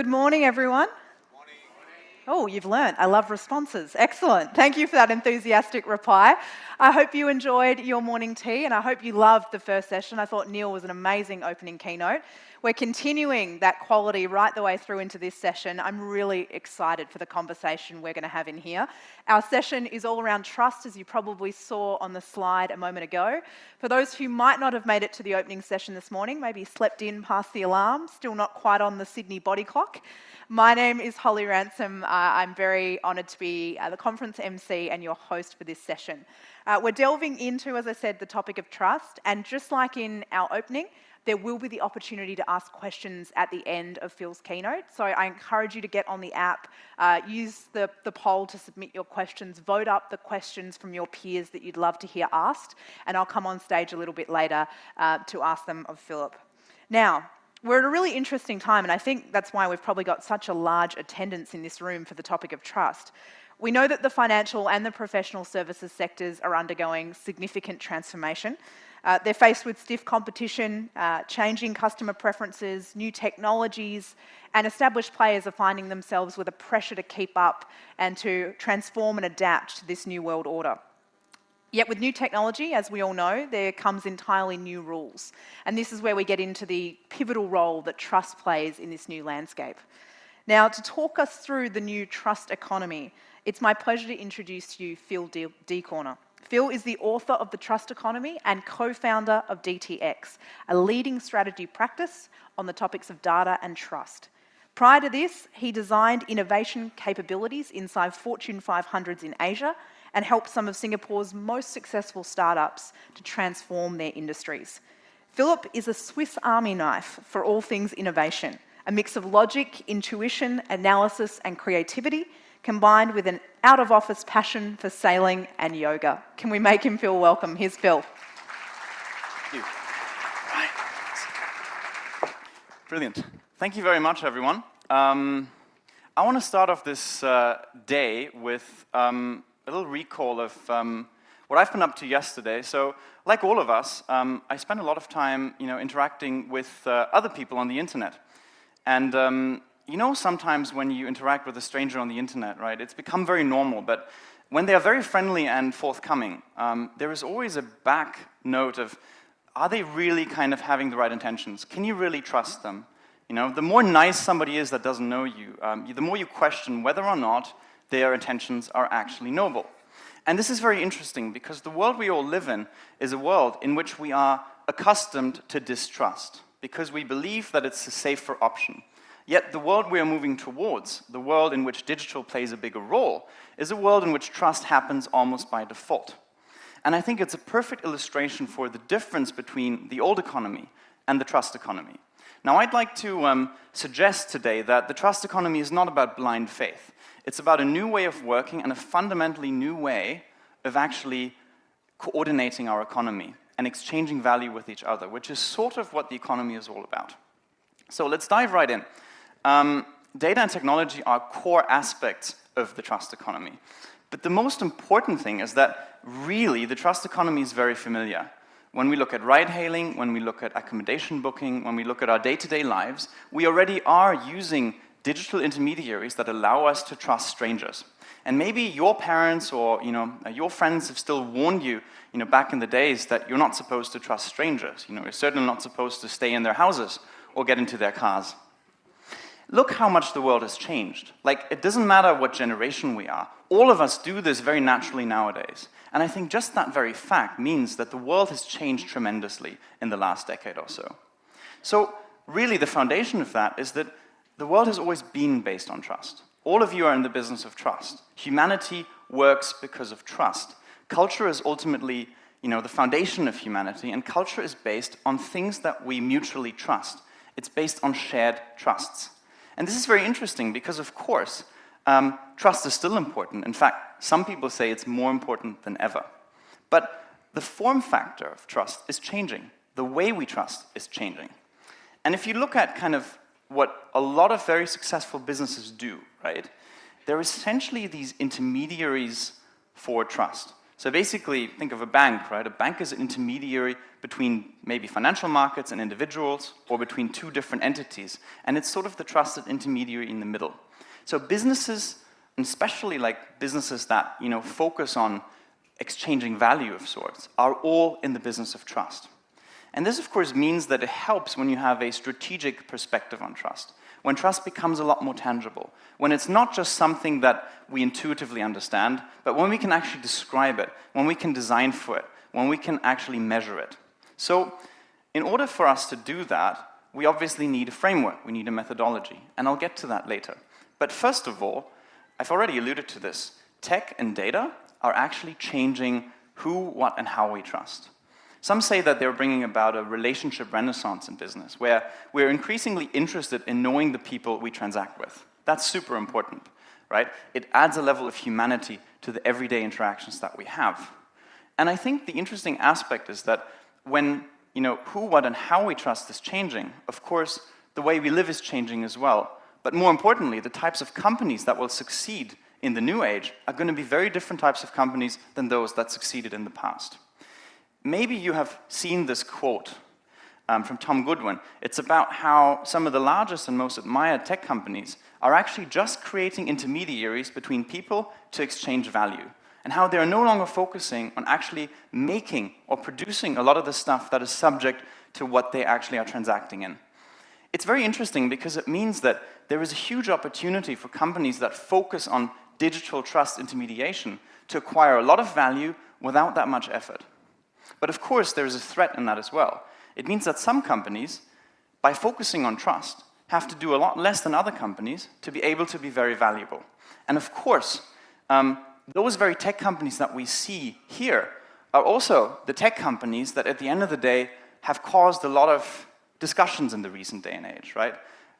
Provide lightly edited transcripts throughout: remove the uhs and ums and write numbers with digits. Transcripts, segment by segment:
Good morning, everyone. Oh, you've learnt. I love responses. Excellent. Thank you for that enthusiastic reply. I hope you enjoyed your morning tea and I hope you loved the first session. I thought Neil was an amazing opening keynote. We're continuing that quality right the way through into this session. I'm really excited for the conversation we're going to have in here. Our session is all around trust, as you probably saw on the slide a moment ago. For those who might not have made it to the opening session this morning, maybe slept in past the alarm, still not quite on the Sydney body clock, my name is Holly Ransom. I'm very honoured to be the conference MC and your host for this session. We're delving into, as I said, the topic of trust, and just like in our opening, there will be the opportunity to ask questions at the end of Phil's keynote. So I encourage you to get on the app, use the poll to submit your questions, vote up the questions from your peers that you'd love to hear asked, and I'll come on stage a little bit later to ask them of Philip. Now, we're at a really interesting time, and I think that's why we've probably got such a large attendance in this room for the topic of trust. We know that the financial and the professional services sectors are undergoing significant transformation. They're faced with stiff competition, changing customer preferences, new technologies, and established players are finding themselves with a pressure to keep up and to transform and adapt to this new world order. Yet with new technology, as we all know, there comes entirely new rules. And this is where we get into the pivotal role that trust plays in this new landscape. Now, to talk us through the new trust economy, it's my pleasure to introduce to you Phil Diekhoener. Phil is the author of The Trust Economy and co-founder of DTX, a leading strategy practice on the topics of data and trust. Prior to this, he designed innovation capabilities inside Fortune 500s in Asia and helped some of Singapore's most successful startups to transform their industries. Philip is a Swiss Army knife for all things innovation, a mix of logic, intuition, analysis, and creativity, combined with an out-of-office passion for sailing and yoga. Can we make him feel welcome? Here's Phil. Thank you. Right. Brilliant. Thank you very much, everyone. I want to start off this day with a little recall of what I've been up to yesterday. So, like all of us, I spent a lot of time, interacting with other people on the internet. And sometimes when you interact with a stranger on the internet, right, it's become very normal, but when they are very friendly and forthcoming, there is always a back note of, are they really kind of having the right intentions? Can you really trust them? The more nice somebody is that doesn't know you, the more you question whether or not their intentions are actually noble. And this is very interesting because the world we all live in is a world in which we are accustomed to distrust because we believe that it's a safer option. Yet the world we are moving towards, the world in which digital plays a bigger role, is a world in which trust happens almost by default. And I think it's a perfect illustration for the difference between the old economy and the trust economy. Now, I'd like to suggest today that the trust economy is not about blind faith. It's about a new way of working and a fundamentally new way of actually coordinating our economy and exchanging value with each other, which is sort of what the economy is all about. So let's dive right in. Data and technology are core aspects of the trust economy. But the most important thing is that really the trust economy is very familiar. When we look at ride-hailing, when we look at accommodation booking, when we look at our day-to-day lives, we already are using digital intermediaries that allow us to trust strangers. And maybe your parents or your friends have still warned you, back in the days that you're not supposed to trust strangers. You're certainly not supposed to stay in their houses or get into their cars. Look how much the world has changed. It doesn't matter what generation we are. All of us do this very naturally nowadays. And I think just that very fact means that the world has changed tremendously in the last decade or so. So really the foundation of that is that the world has always been based on trust. All of you are in the business of trust. Humanity works because of trust. Culture is ultimately, the foundation of humanity, and culture is based on things that we mutually trust. It's based on shared trusts. And this is very interesting because, of course, trust is still important. In fact, some people say it's more important than ever. But the form factor of trust is changing. The way we trust is changing. And if you look at kind of what a lot of very successful businesses do, right, they're essentially these intermediaries for trust. So basically, think of a bank, right? A bank is an intermediary between maybe financial markets and individuals, or between two different entities. And it's sort of the trusted intermediary in the middle. So businesses, and especially like businesses that focus on exchanging value of sorts, are all in the business of trust. And this, of course, means that it helps when you have a strategic perspective on trust, when trust becomes a lot more tangible, when it's not just something that we intuitively understand, but when we can actually describe it, when we can design for it, when we can actually measure it. So in order for us to do that, we obviously need a framework, we need a methodology, and I'll get to that later. But first of all, I've already alluded to this, tech and data are actually changing who, what, and how we trust. Some say that they're bringing about a relationship renaissance in business, where we're increasingly interested in knowing the people we transact with. That's super important, right? It adds a level of humanity to the everyday interactions that we have. And I think the interesting aspect is that when who, what, and how we trust is changing, of course, the way we live is changing as well. But more importantly, the types of companies that will succeed in the new age are going to be very different types of companies than those that succeeded in the past. Maybe you have seen this quote from Tom Goodwin. It's about how some of the largest and most admired tech companies are actually just creating intermediaries between people to exchange value, and how they're no longer focusing on actually making or producing a lot of the stuff that is subject to what they actually are transacting in. It's very interesting because it means that there is a huge opportunity for companies that focus on digital trust intermediation to acquire a lot of value without that much effort. But of course, there is a threat in that as well. It means that some companies, by focusing on trust, have to do a lot less than other companies to be able to be very valuable. And of course, those very tech companies that we see here are also the tech companies that at the end of the day have caused a lot of discussions in the recent day and age, right?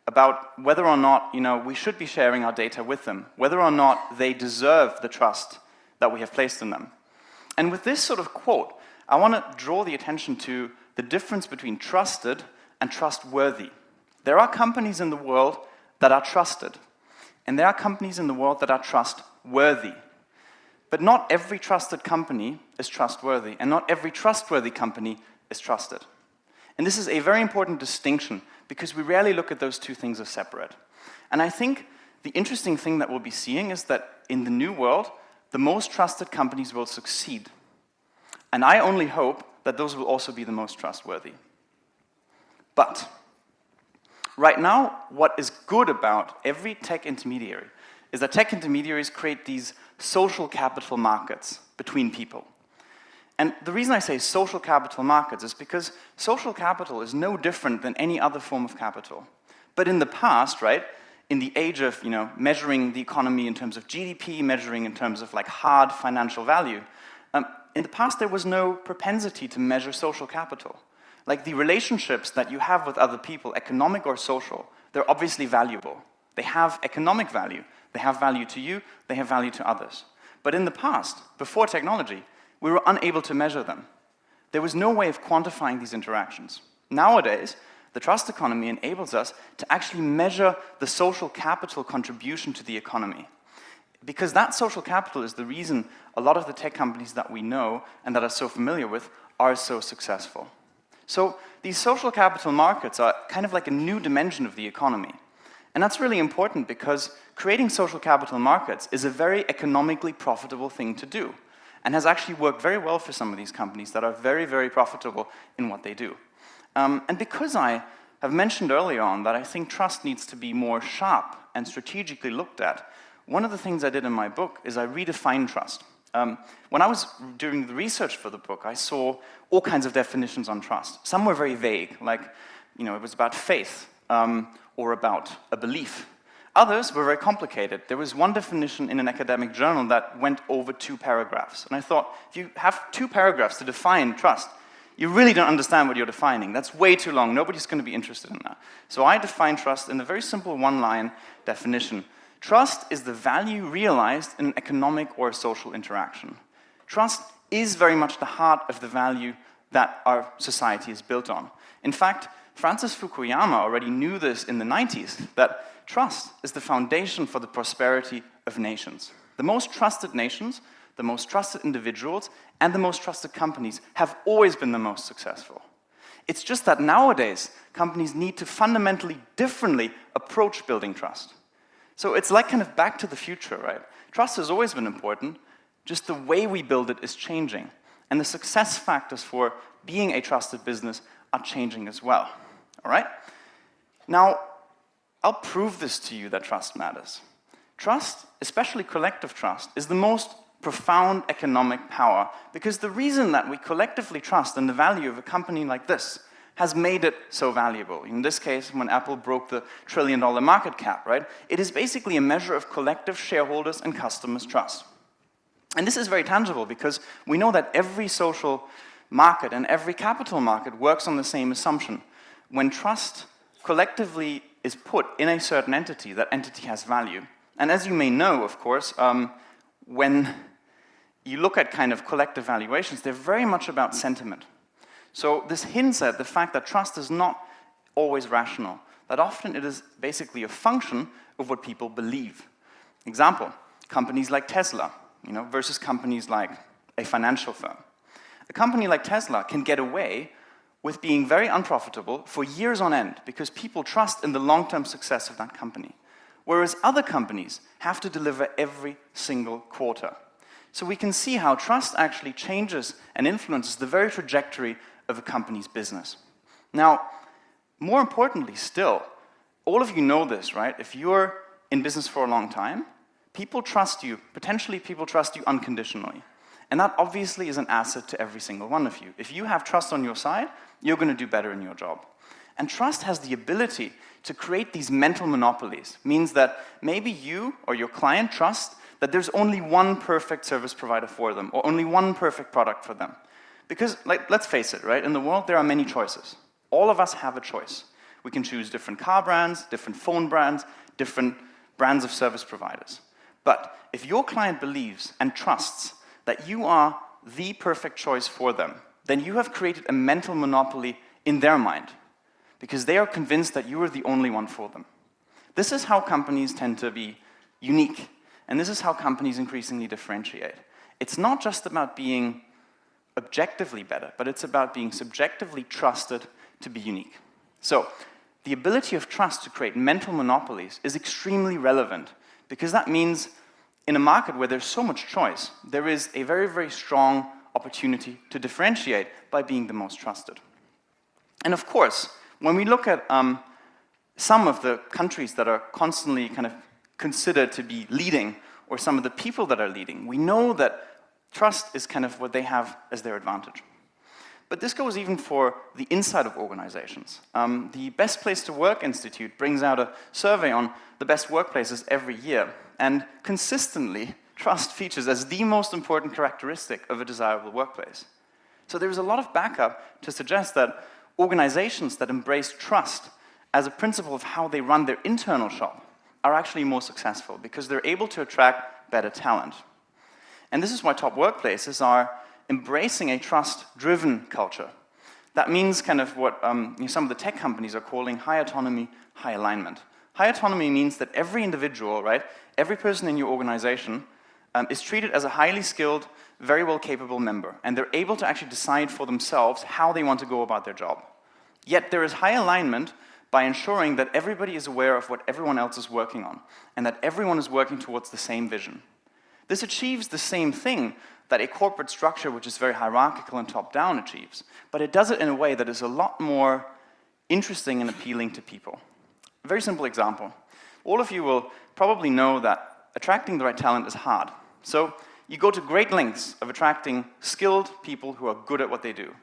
About whether or not we should be sharing our data with them, whether or not they deserve the trust that we have placed in them. And with this sort of quote, I want to draw the attention to the difference between trusted and trustworthy. There are companies in the world that are trusted, and there are companies in the world that are trustworthy. But not every trusted company is trustworthy, and not every trustworthy company is trusted. And this is a very important distinction, because we rarely look at those two things as separate. And I think the interesting thing that we'll be seeing is that in the new world, the most trusted companies will succeed. And I only hope that those will also be the most trustworthy. But right now, what is good about every tech intermediary is that tech intermediaries create these social capital markets between people. And the reason I say social capital markets is because social capital is no different than any other form of capital. But in the past, right, in the age of measuring the economy in terms of GDP, measuring in terms of like hard financial value, in the past there was no propensity to measure social capital. Like the relationships that you have with other people, economic or social, they're obviously valuable. They have economic value. They have value to you, they have value to others. But in the past, before technology, we were unable to measure them. There was no way of quantifying these interactions. Nowadays, the trust economy enables us to actually measure the social capital contribution to the economy. Because that social capital is the reason a lot of the tech companies that we know and that are so familiar with are so successful. So these social capital markets are kind of like a new dimension of the economy. And that's really important because creating social capital markets is a very economically profitable thing to do, and has actually worked very well for some of these companies that are very, very profitable in what they do. And because I have mentioned earlier on that I think trust needs to be more sharp and strategically looked at, one of the things I did in my book is I redefined trust. When I was doing the research for the book, I saw all kinds of definitions on trust. Some were very vague, like it was about faith or about a belief. Others were very complicated. There was one definition in an academic journal that went over 2 paragraphs. And I thought, if you have 2 paragraphs to define trust, you really don't understand what you're defining. That's way too long. Nobody's going to be interested in that. So I define trust in a very simple one-line definition. Trust is the value realized in an economic or social interaction. Trust is very much the heart of the value that our society is built on. In fact, Francis Fukuyama already knew this in the 90s, that trust is the foundation for the prosperity of nations. The most trusted nations, the most trusted individuals, and the most trusted companies have always been the most successful. It's just that nowadays, companies need to fundamentally differently approach building trust. So it's like kind of back to the future, right? Trust has always been important, just the way we build it is changing. And the success factors for being a trusted business are changing as well, all right? Now, I'll prove this to you that trust matters. Trust, especially collective trust, is the most profound economic power because the reason that we collectively trust in the value of a company like this has made it so valuable. In this case, when Apple broke the $1 trillion market cap, right? It is basically a measure of collective shareholders and customers' trust. And this is very tangible because we know that every social market and every capital market works on the same assumption. When trust collectively is put in a certain entity, that entity has value. And as you may know, of course, when you look at kind of collective valuations, they're very much about sentiment. So this hints at the fact that trust is not always rational, that often it is basically a function of what people believe. Example, companies like Tesla, versus companies like a financial firm. A company like Tesla can get away with being very unprofitable for years on end because people trust in the long-term success of that company. Whereas other companies have to deliver every single quarter. So we can see how trust actually changes and influences the very trajectory of a company's business. Now, more importantly still, all of you know this, right? If you're in business for a long time, people trust you, potentially people trust you unconditionally. And that obviously is an asset to every single one of you. If you have trust on your side, you're going to do better in your job. And trust has the ability to create these mental monopolies. Means that maybe you or your client trust that there's only one perfect service provider for them, or only one perfect product for them. Because, let's face it, right? In the world, there are many choices. All of us have a choice. We can choose different car brands, different phone brands, different brands of service providers. But if your client believes and trusts that you are the perfect choice for them, then you have created a mental monopoly in their mind because they are convinced that you are the only one for them. This is how companies tend to be unique, and this is how companies increasingly differentiate. It's not just about being objectively better, but it's about being subjectively trusted to be unique. So, the ability of trust to create mental monopolies is extremely relevant because that means in a market where there's so much choice, there is a very, very strong opportunity to differentiate by being the most trusted. And of course, when we look at some of the countries that are constantly kind of considered to be leading, or some of the people that are leading, we know that trust is kind of what they have as their advantage. But this goes even for the inside of organizations. The Best Place to Work Institute brings out a survey on the best workplaces every year, and consistently, trust features as the most important characteristic of a desirable workplace. So there's a lot of backup to suggest that organizations that embrace trust as a principle of how they run their internal shop are actually more successful because they're able to attract better talent. And this is why top workplaces are embracing a trust-driven culture. That means kind of what some of the tech companies are calling high autonomy, high alignment. High autonomy means that every individual, right, every person in your organization is treated as a highly skilled, very well capable member, and they're able to actually decide for themselves how they want to go about their job. Yet there is high alignment by ensuring that everybody is aware of what everyone else is working on, and that everyone is working towards the same vision. This achieves the same thing that a corporate structure, which is very hierarchical and top-down, achieves, but it does it in a way that is a lot more interesting and appealing to people. A very simple example. All of you will probably know that attracting the right talent is hard. So you go to great lengths of attracting skilled people who are good at what they do.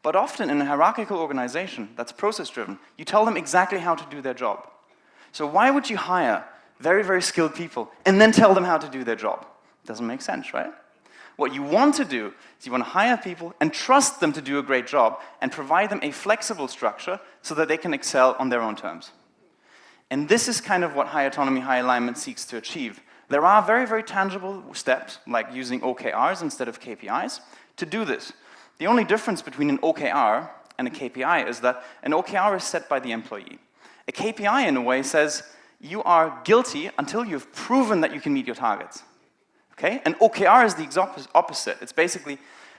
But often in a hierarchical organization that's process-driven, you tell them exactly how to do their job. So why would you hire very, very skilled people and then tell them how to do their job? It doesn't make sense, right? What you want to do is you want to hire people and trust them to do a great job and provide them a flexible structure so that they can excel on their own terms. And this is kind of what high autonomy, high alignment seeks to achieve. There are very, very tangible steps, like using OKRs instead of KPIs, to do this. The only difference between an OKR and a KPI is that an OKR is set by the employee. A KPI, in a way, says you are guilty until you've proven that you can meet your targets. Okay? And OKR is the exact opposite. It's basically,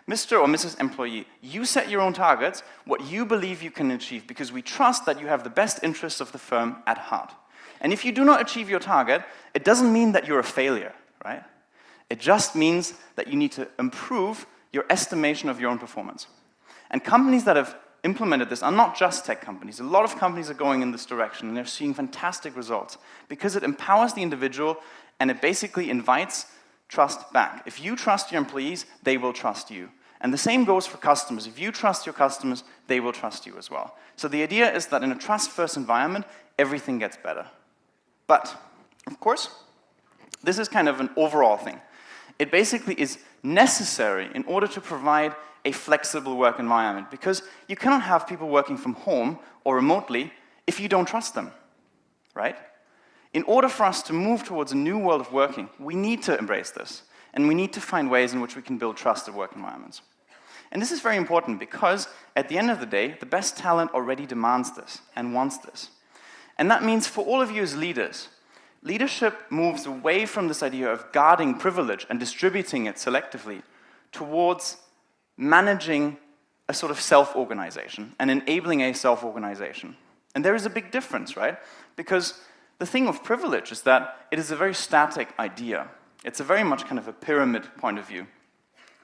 Mr. or Mrs. Employee, you set your own targets, what you believe you can achieve, because we trust that you have the best interests of the firm at heart. And if you do not achieve your target, it doesn't mean that you're a failure, right? It just means that you need to improve your estimation of your own performance. And companies that have implemented this are not just tech companies. A lot of companies are going in this direction, and they're seeing fantastic results because it empowers the individual and it basically invites trust back. If you trust your employees, they will trust you. And the same goes for customers. If you trust your customers, they will trust you as well. So the idea is that in a trust-first environment, everything gets better. But, of course, this is kind of an overall thing. It basically is necessary in order to provide a flexible work environment, because you cannot have people working from home or remotely if you don't trust them, right? In order for us to move towards a new world of working, we need to embrace this, and we need to find ways in which we can build trusted work environments. And this is very important because, at the end of the day, the best talent already demands this and wants this. And that means for all of you as leaders, leadership moves away from this idea of guarding privilege and distributing it selectively towards managing a sort of self-organization and enabling a self-organization. And there is a big difference, right? Because the thing of privilege is that it is a very static idea. It's a very much kind of a pyramid point of view.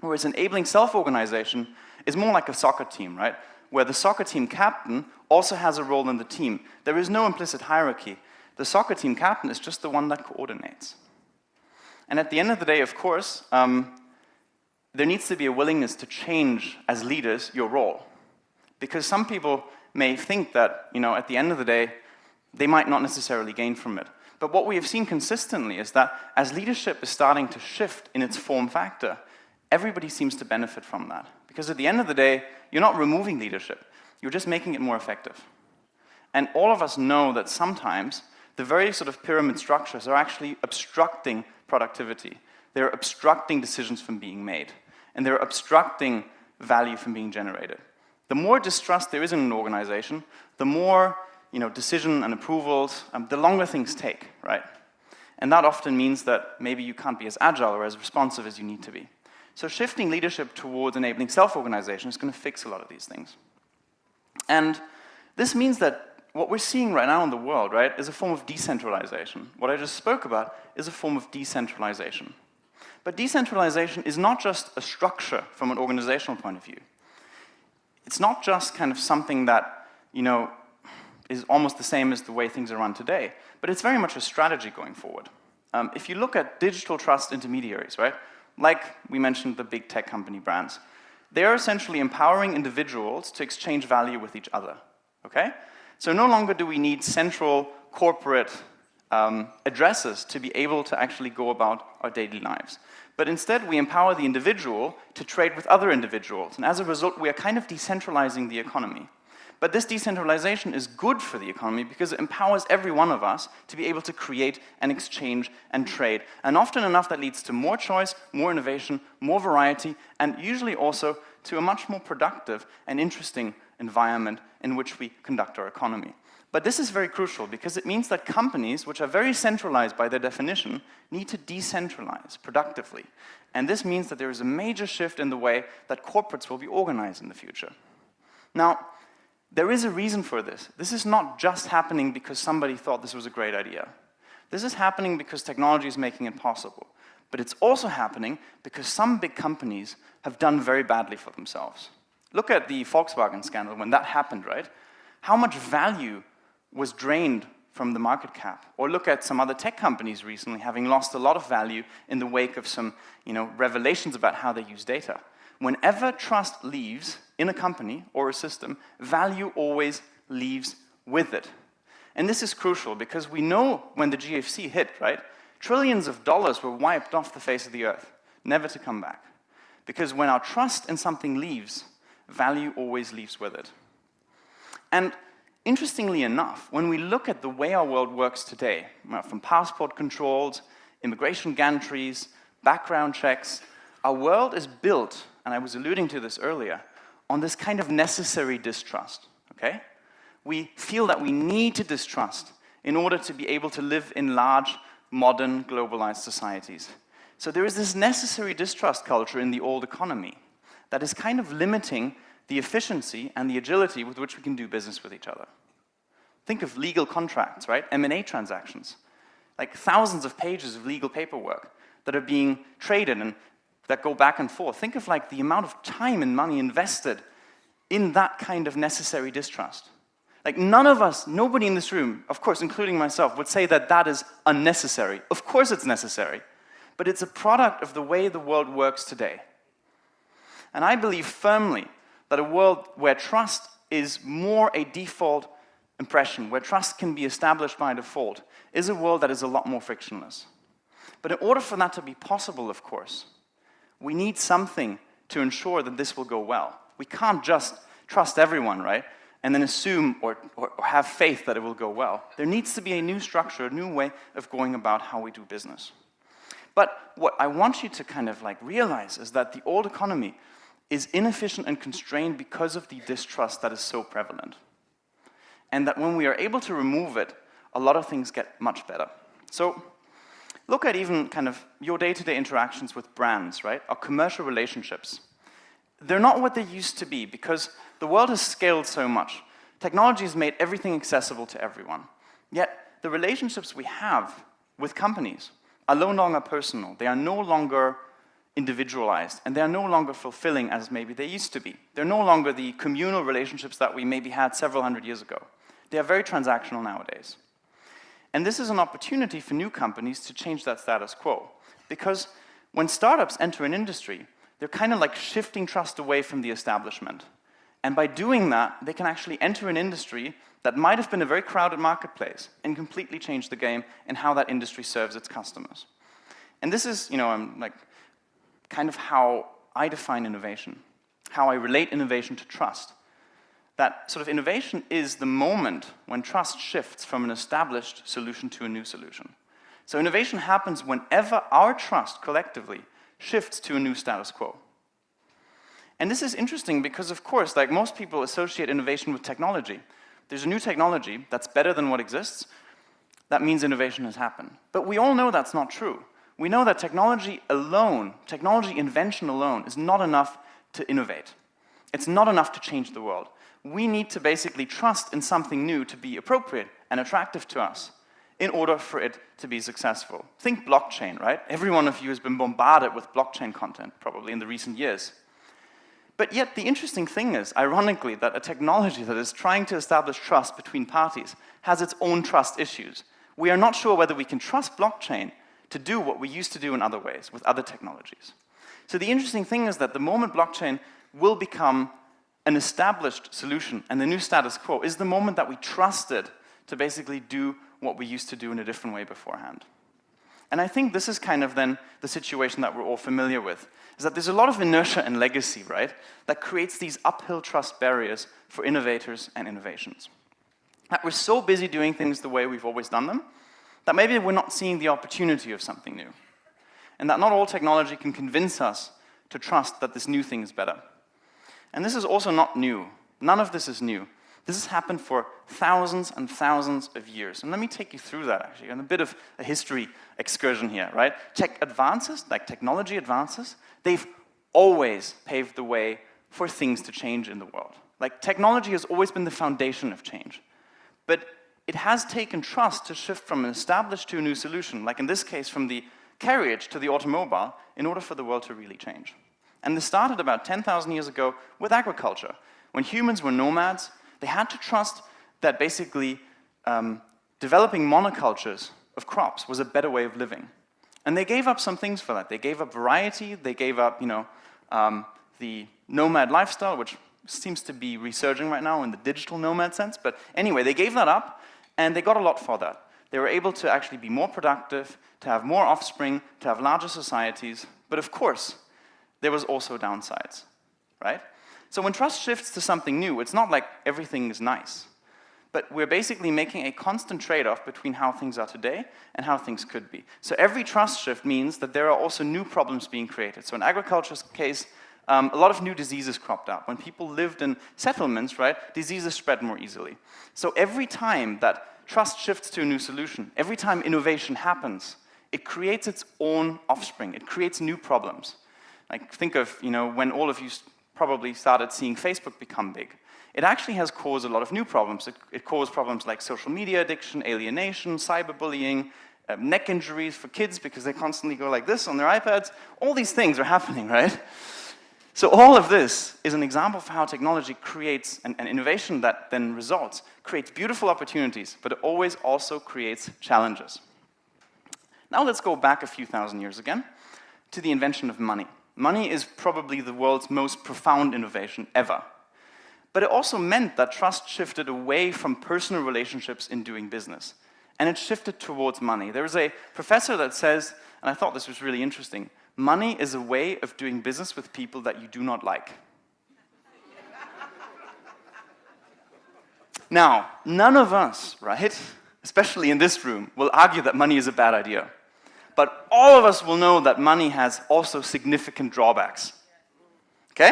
Whereas enabling self-organization is more like a soccer team, right? Where the soccer team captain also has a role in the team. There is no implicit hierarchy. The soccer team captain is just the one that coordinates. And at the end of the day, of course, there needs to be a willingness to change as leaders your role. Because some people may think that, at the end of the day, they might not necessarily gain from it. But what we have seen consistently is that as leadership is starting to shift in its form factor, everybody seems to benefit from that. Because at the end of the day, you're not removing leadership, you're just making it more effective. And all of us know that sometimes the very sort of pyramid structures are actually obstructing productivity. They're obstructing decisions from being made. And they're obstructing value from being generated. The more distrust there is in an organization, the more decision and approvals, the longer things take, right? And that often means that maybe you can't be as agile or as responsive as you need to be. So shifting leadership towards enabling self-organization is going to fix a lot of these things. And this means that what we're seeing right now in the world, right, is a form of decentralization. What I just spoke about is a form of decentralization. But decentralization is not just a structure from an organizational point of view. It's not just kind of something that, is almost the same as the way things are run today, but it's very much a strategy going forward. If you look at digital trust intermediaries, right, like we mentioned the big tech company brands, they are essentially empowering individuals to exchange value with each other, okay? So no longer do we need central corporate addresses to be able to actually go about our daily lives. But instead, we empower the individual to trade with other individuals. And as a result, we are kind of decentralizing the economy. But this decentralization is good for the economy because it empowers every one of us to be able to create and exchange and trade. And often enough, that leads to more choice, more innovation, more variety, and usually also to a much more productive and interesting environment in which we conduct our economy. But this is very crucial because it means that companies, which are very centralized by their definition, need to decentralize productively. And this means that there is a major shift in the way that corporates will be organized in the future. Now, there is a reason for this. This is not just happening because somebody thought this was a great idea. This is happening because technology is making it possible. But it's also happening because some big companies have done very badly for themselves. Look at the Volkswagen scandal when that happened, right? How much value was drained from the market cap. Or look at some other tech companies recently having lost a lot of value in the wake of some revelations about how they use data. Whenever trust leaves in a company or a system, value always leaves with it. And this is crucial because we know when the GFC hit, right? Trillions of dollars were wiped off the face of the earth, never to come back. Because when our trust in something leaves, value always leaves with it. And interestingly enough, when we look at the way our world works today, from passport controls, immigration gantries, background checks, our world is built, and I was alluding to this earlier, on this kind of necessary distrust, okay? We feel that we need to distrust in order to be able to live in large, modern, globalized societies. So there is this necessary distrust culture in the old economy that is kind of limiting the efficiency and the agility with which we can do business with each other. Think of legal contracts, right? M&A transactions. Like thousands of pages of legal paperwork that are being traded and that go back and forth. Think of like the amount of time and money invested in that kind of necessary distrust. Like none of us, nobody in this room, of course, including myself, would say that that is unnecessary. Of course it's necessary. But it's a product of the way the world works today. And I believe firmly that a world where trust is more a default impression, where trust can be established by default, is a world that is a lot more frictionless. But in order for that to be possible, of course, we need something to ensure that this will go well. We can't just trust everyone, right? And then assume or have faith that it will go well. There needs to be a new structure, a new way of going about how we do business. But what I want you to kind of like realize is that the old economy is inefficient and constrained because of the distrust that is so prevalent. And that when we are able to remove it, a lot of things get much better. So look at even kind of your day-to-day interactions with brands, right? Or commercial relationships. They're not what they used to be because the world has scaled so much. Technology has made everything accessible to everyone. Yet the relationships we have with companies are no longer personal. They are no longer individualized, and they are no longer fulfilling as maybe they used to be. They're no longer the communal relationships that we maybe had several hundred years ago. They are very transactional nowadays. And this is an opportunity for new companies to change that status quo. Because when startups enter an industry, they're kind of like shifting trust away from the establishment. And by doing that, they can actually enter an industry that might have been a very crowded marketplace and completely change the game in how that industry serves its customers. And this is, like kind of how I define innovation, how I relate innovation to trust. That sort of innovation is the moment when trust shifts from an established solution to a new solution. So innovation happens whenever our trust collectively shifts to a new status quo. And this is interesting because, of course, like most people associate innovation with technology. There's a new technology that's better than what exists. That means innovation has happened. But we all know that's not true. We know that technology alone, technology invention alone, is not enough to innovate. It's not enough to change the world. We need to basically trust in something new to be appropriate and attractive to us in order for it to be successful. Think blockchain, right? Every one of you has been bombarded with blockchain content, probably in the recent years. But yet the interesting thing is, ironically, that a technology that is trying to establish trust between parties has its own trust issues. We are not sure whether we can trust blockchain to do what we used to do in other ways, with other technologies. So the interesting thing is that the moment blockchain will become an established solution and the new status quo is the moment that we trust it to basically do what we used to do in a different way beforehand. And I think this is kind of then the situation that we're all familiar with, is that there's a lot of inertia and legacy, right, that creates these uphill trust barriers for innovators and innovations. That we're so busy doing things the way we've always done them, that maybe we're not seeing the opportunity of something new. And that not all technology can convince us to trust that this new thing is better. And this is also not new. None of this is new. This has happened for thousands and thousands of years. And let me take you through that, actually, on a bit of a history excursion here, right? Tech advances, like technology advances, they've always paved the way for things to change in the world. Like, technology has always been the foundation of change. But it has taken trust to shift from an established to a new solution, like in this case, from the carriage to the automobile, in order for the world to really change. And this started about 10,000 years ago with agriculture. When humans were nomads, they had to trust that basically developing monocultures of crops was a better way of living. And they gave up some things for that. They gave up variety, they gave up, the nomad lifestyle, which seems to be resurging right now in the digital nomad sense. But anyway, they gave that up, and they got a lot for that. They were able to actually be more productive, to have more offspring, to have larger societies. But of course, there was also downsides, right? So when trust shifts to something new, it's not like everything is nice. But we're basically making a constant trade-off between how things are today and how things could be. So every trust shift means that there are also new problems being created. So in agriculture's case, a lot of new diseases cropped up. When people lived in settlements, right, diseases spread more easily. So every time that trust shifts to a new solution, every time innovation happens, it creates its own offspring. It creates new problems. Like think of, when all of you probably started seeing Facebook become big. It actually has caused a lot of new problems. It caused problems like social media addiction, alienation, cyberbullying, neck injuries for kids because they constantly go like this on their iPads. All these things are happening, right? So all of this is an example of how technology creates an innovation that then results, creates beautiful opportunities, but it always also creates challenges. Now let's go back a few thousand years again to the invention of money. Money is probably the world's most profound innovation ever. But it also meant that trust shifted away from personal relationships in doing business. And it shifted towards money. There is a professor that says, and I thought this was really interesting, money is a way of doing business with people that you do not like. Now, none of us, right, especially in this room, will argue that money is a bad idea. But all of us will know that money has also significant drawbacks. Okay?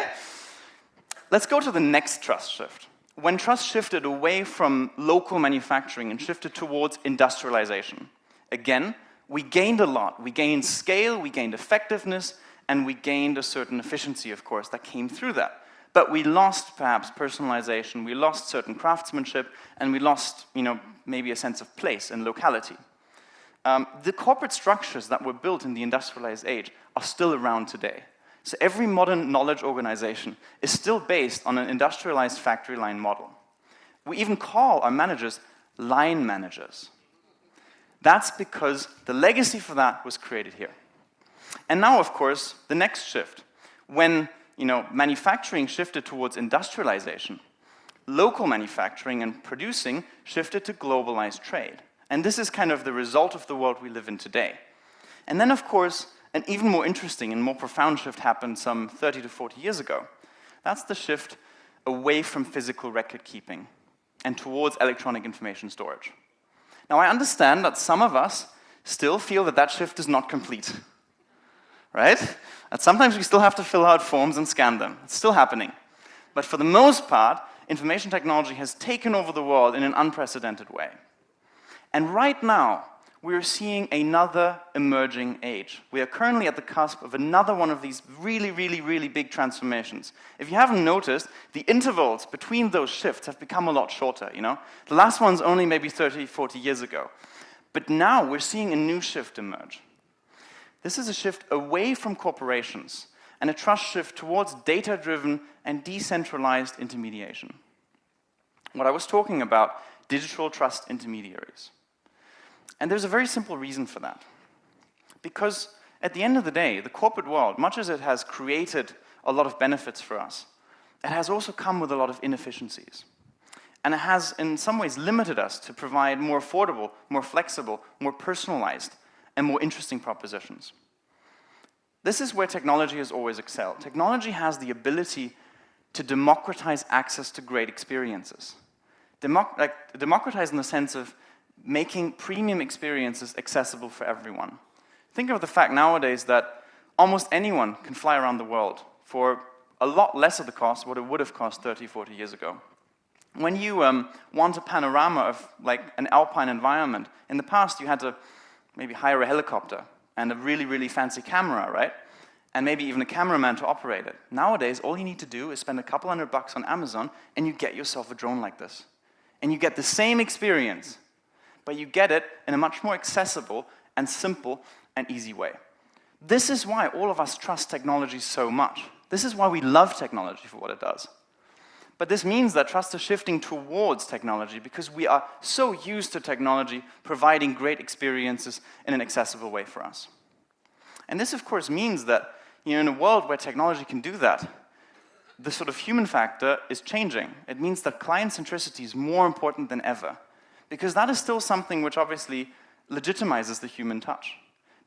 Let's go to the next trust shift. When trust shifted away from local manufacturing and shifted towards industrialization, again, we gained a lot. We gained scale, we gained effectiveness, and we gained a certain efficiency, of course, that came through that. But we lost, perhaps, personalization, we lost certain craftsmanship, and we lost, maybe a sense of place and locality. The corporate structures that were built in the industrialized age are still around today. So every modern knowledge organization is still based on an industrialized factory line model. We even call our managers line managers. That's because the legacy for that was created here. And now, of course, the next shift. When manufacturing shifted towards industrialization, local manufacturing and producing shifted to globalized trade. And this is kind of the result of the world we live in today. And then, of course, an even more interesting and more profound shift happened some 30 to 40 years ago. That's the shift away from physical record keeping and towards electronic information storage. Now, I understand that some of us still feel that that shift is not complete, right? That sometimes we still have to fill out forms and scan them. It's still happening. But for the most part, information technology has taken over the world in an unprecedented way. And right now, we are seeing another emerging age. We are currently at the cusp of another one of these really, really, really big transformations. If you haven't noticed, the intervals between those shifts have become a lot shorter, The last one's only maybe 30, 40 years ago. But now we're seeing a new shift emerge. This is a shift away from corporations and a trust shift towards data-driven and decentralized intermediation. What I was talking about, digital trust intermediaries. And there's a very simple reason for that. Because at the end of the day, the corporate world, much as it has created a lot of benefits for us, it has also come with a lot of inefficiencies. And it has, in some ways, limited us to provide more affordable, more flexible, more personalized, and more interesting propositions. This is where technology has always excelled. Technology has the ability to democratize access to great experiences. Democratize in the sense of making premium experiences accessible for everyone. Think of the fact nowadays that almost anyone can fly around the world for a lot less of the cost what it would have cost 30, 40 years ago. When you want a panorama of like an alpine environment, in the past you had to maybe hire a helicopter and a really, really fancy camera, right? And maybe even a cameraman to operate it. Nowadays, all you need to do is spend a couple $100 on Amazon and you get yourself a drone like this. And you get the same experience, but you get it in a much more accessible and simple and easy way. This is why all of us trust technology so much. This is why we love technology for what it does. But this means that trust is shifting towards technology because we are so used to technology providing great experiences in an accessible way for us. And this, of course, means that in a world where technology can do that, the sort of human factor is changing. It means that client centricity is more important than ever, because that is still something which obviously legitimizes the human touch.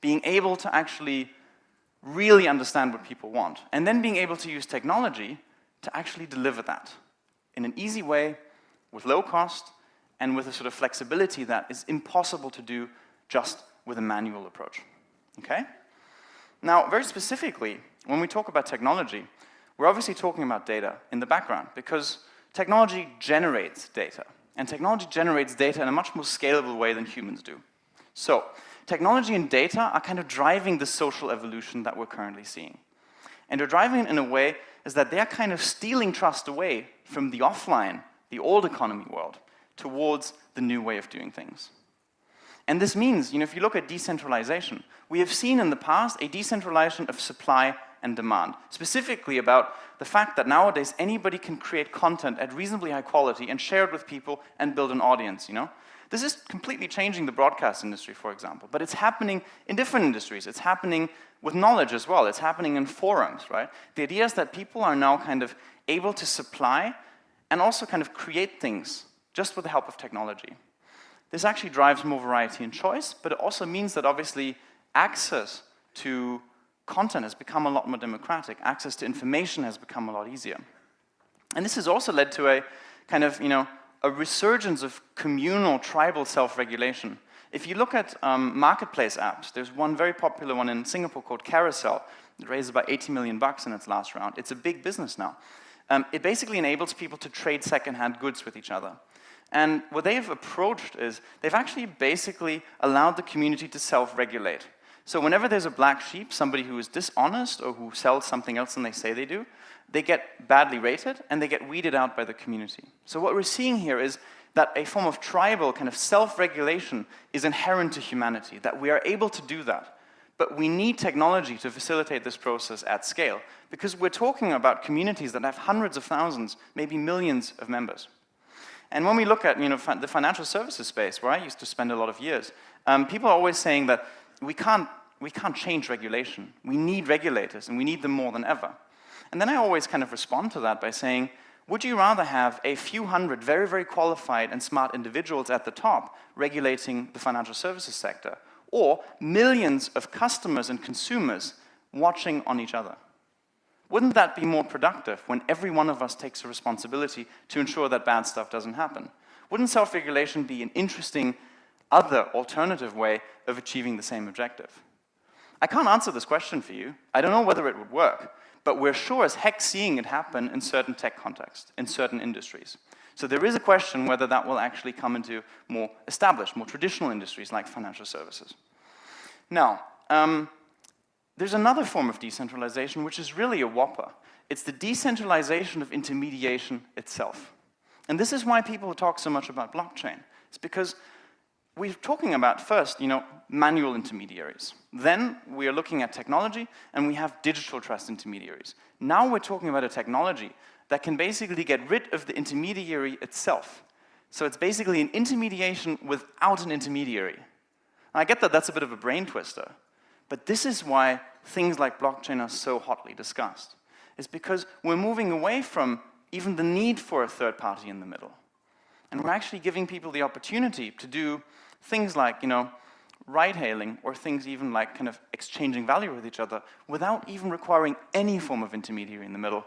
Being able to actually really understand what people want, and then being able to use technology to actually deliver that in an easy way, with low cost, and with a sort of flexibility that is impossible to do just with a manual approach. Okay? Now, very specifically, when we talk about technology, we're obviously talking about data in the background, because technology generates data. And technology generates data in a much more scalable way than humans do. So, Technology and data are kind of driving the social evolution that we're currently seeing. And they're driving it in a way is that they're kind of stealing trust away from the offline, the old economy world, towards the new way of doing things. And this means, if you look at decentralization, we have seen in the past a decentralization of supply and demand, specifically about the fact that nowadays anybody can create content at reasonably high quality and share it with people and build an audience, This is completely changing the broadcast industry, for example, but it's happening in different industries. It's happening with knowledge as well. It's happening in forums, right? The idea is that people are now kind of able to supply and also kind of create things just with the help of technology. This actually drives more variety and choice, but it also means that obviously access to content has become a lot more democratic. Access to information has become a lot easier. And this has also led to a kind of, a resurgence of communal, tribal self-regulation. If you look at marketplace apps, there's one very popular one in Singapore called Carousel. It raised about 80 million bucks in its last round. It's a big business now. It basically enables people to trade secondhand goods with each other. And what they've approached is, they've actually basically allowed the community to self-regulate. So whenever there's a black sheep, somebody who is dishonest or who sells something else than they say they do, they get badly rated and they get weeded out by the community. So what we're seeing here is that a form of tribal kind of self-regulation is inherent to humanity, that we are able to do that. But we need technology to facilitate this process at scale, because we're talking about communities that have hundreds of thousands, maybe millions of members. And when we look at the financial services space, where I used to spend a lot of years, people are always saying that we can't change regulation. We need regulators, and we need them more than ever. And then I always kind of respond to that by saying, would you rather have a few hundred very, very qualified and smart individuals at the top regulating the financial services sector, or millions of customers and consumers watching on each other? Wouldn't that be more productive when every one of us takes a responsibility to ensure that bad stuff doesn't happen? Wouldn't self-regulation be an interesting other alternative way of achieving the same objective? I can't answer this question for you. I don't know whether it would work, but we're sure as heck seeing it happen in certain tech contexts, in certain industries. So there is a question whether that will actually come into more established, more traditional industries like financial services. Now, there's another form of decentralization which is really a whopper. It's the decentralization of intermediation itself. And this is why people talk so much about blockchain. It's because we're talking about first, manual intermediaries. Then we are looking at technology, and we have digital trust intermediaries. Now we're talking about a technology that can basically get rid of the intermediary itself. So it's basically an intermediation without an intermediary. I get that that's a bit of a brain twister, but this is why things like blockchain are so hotly discussed. It's because we're moving away from even the need for a third party in the middle. And we're actually giving people the opportunity to do things like, ride-hailing, or things even like kind of exchanging value with each other without even requiring any form of intermediary in the middle,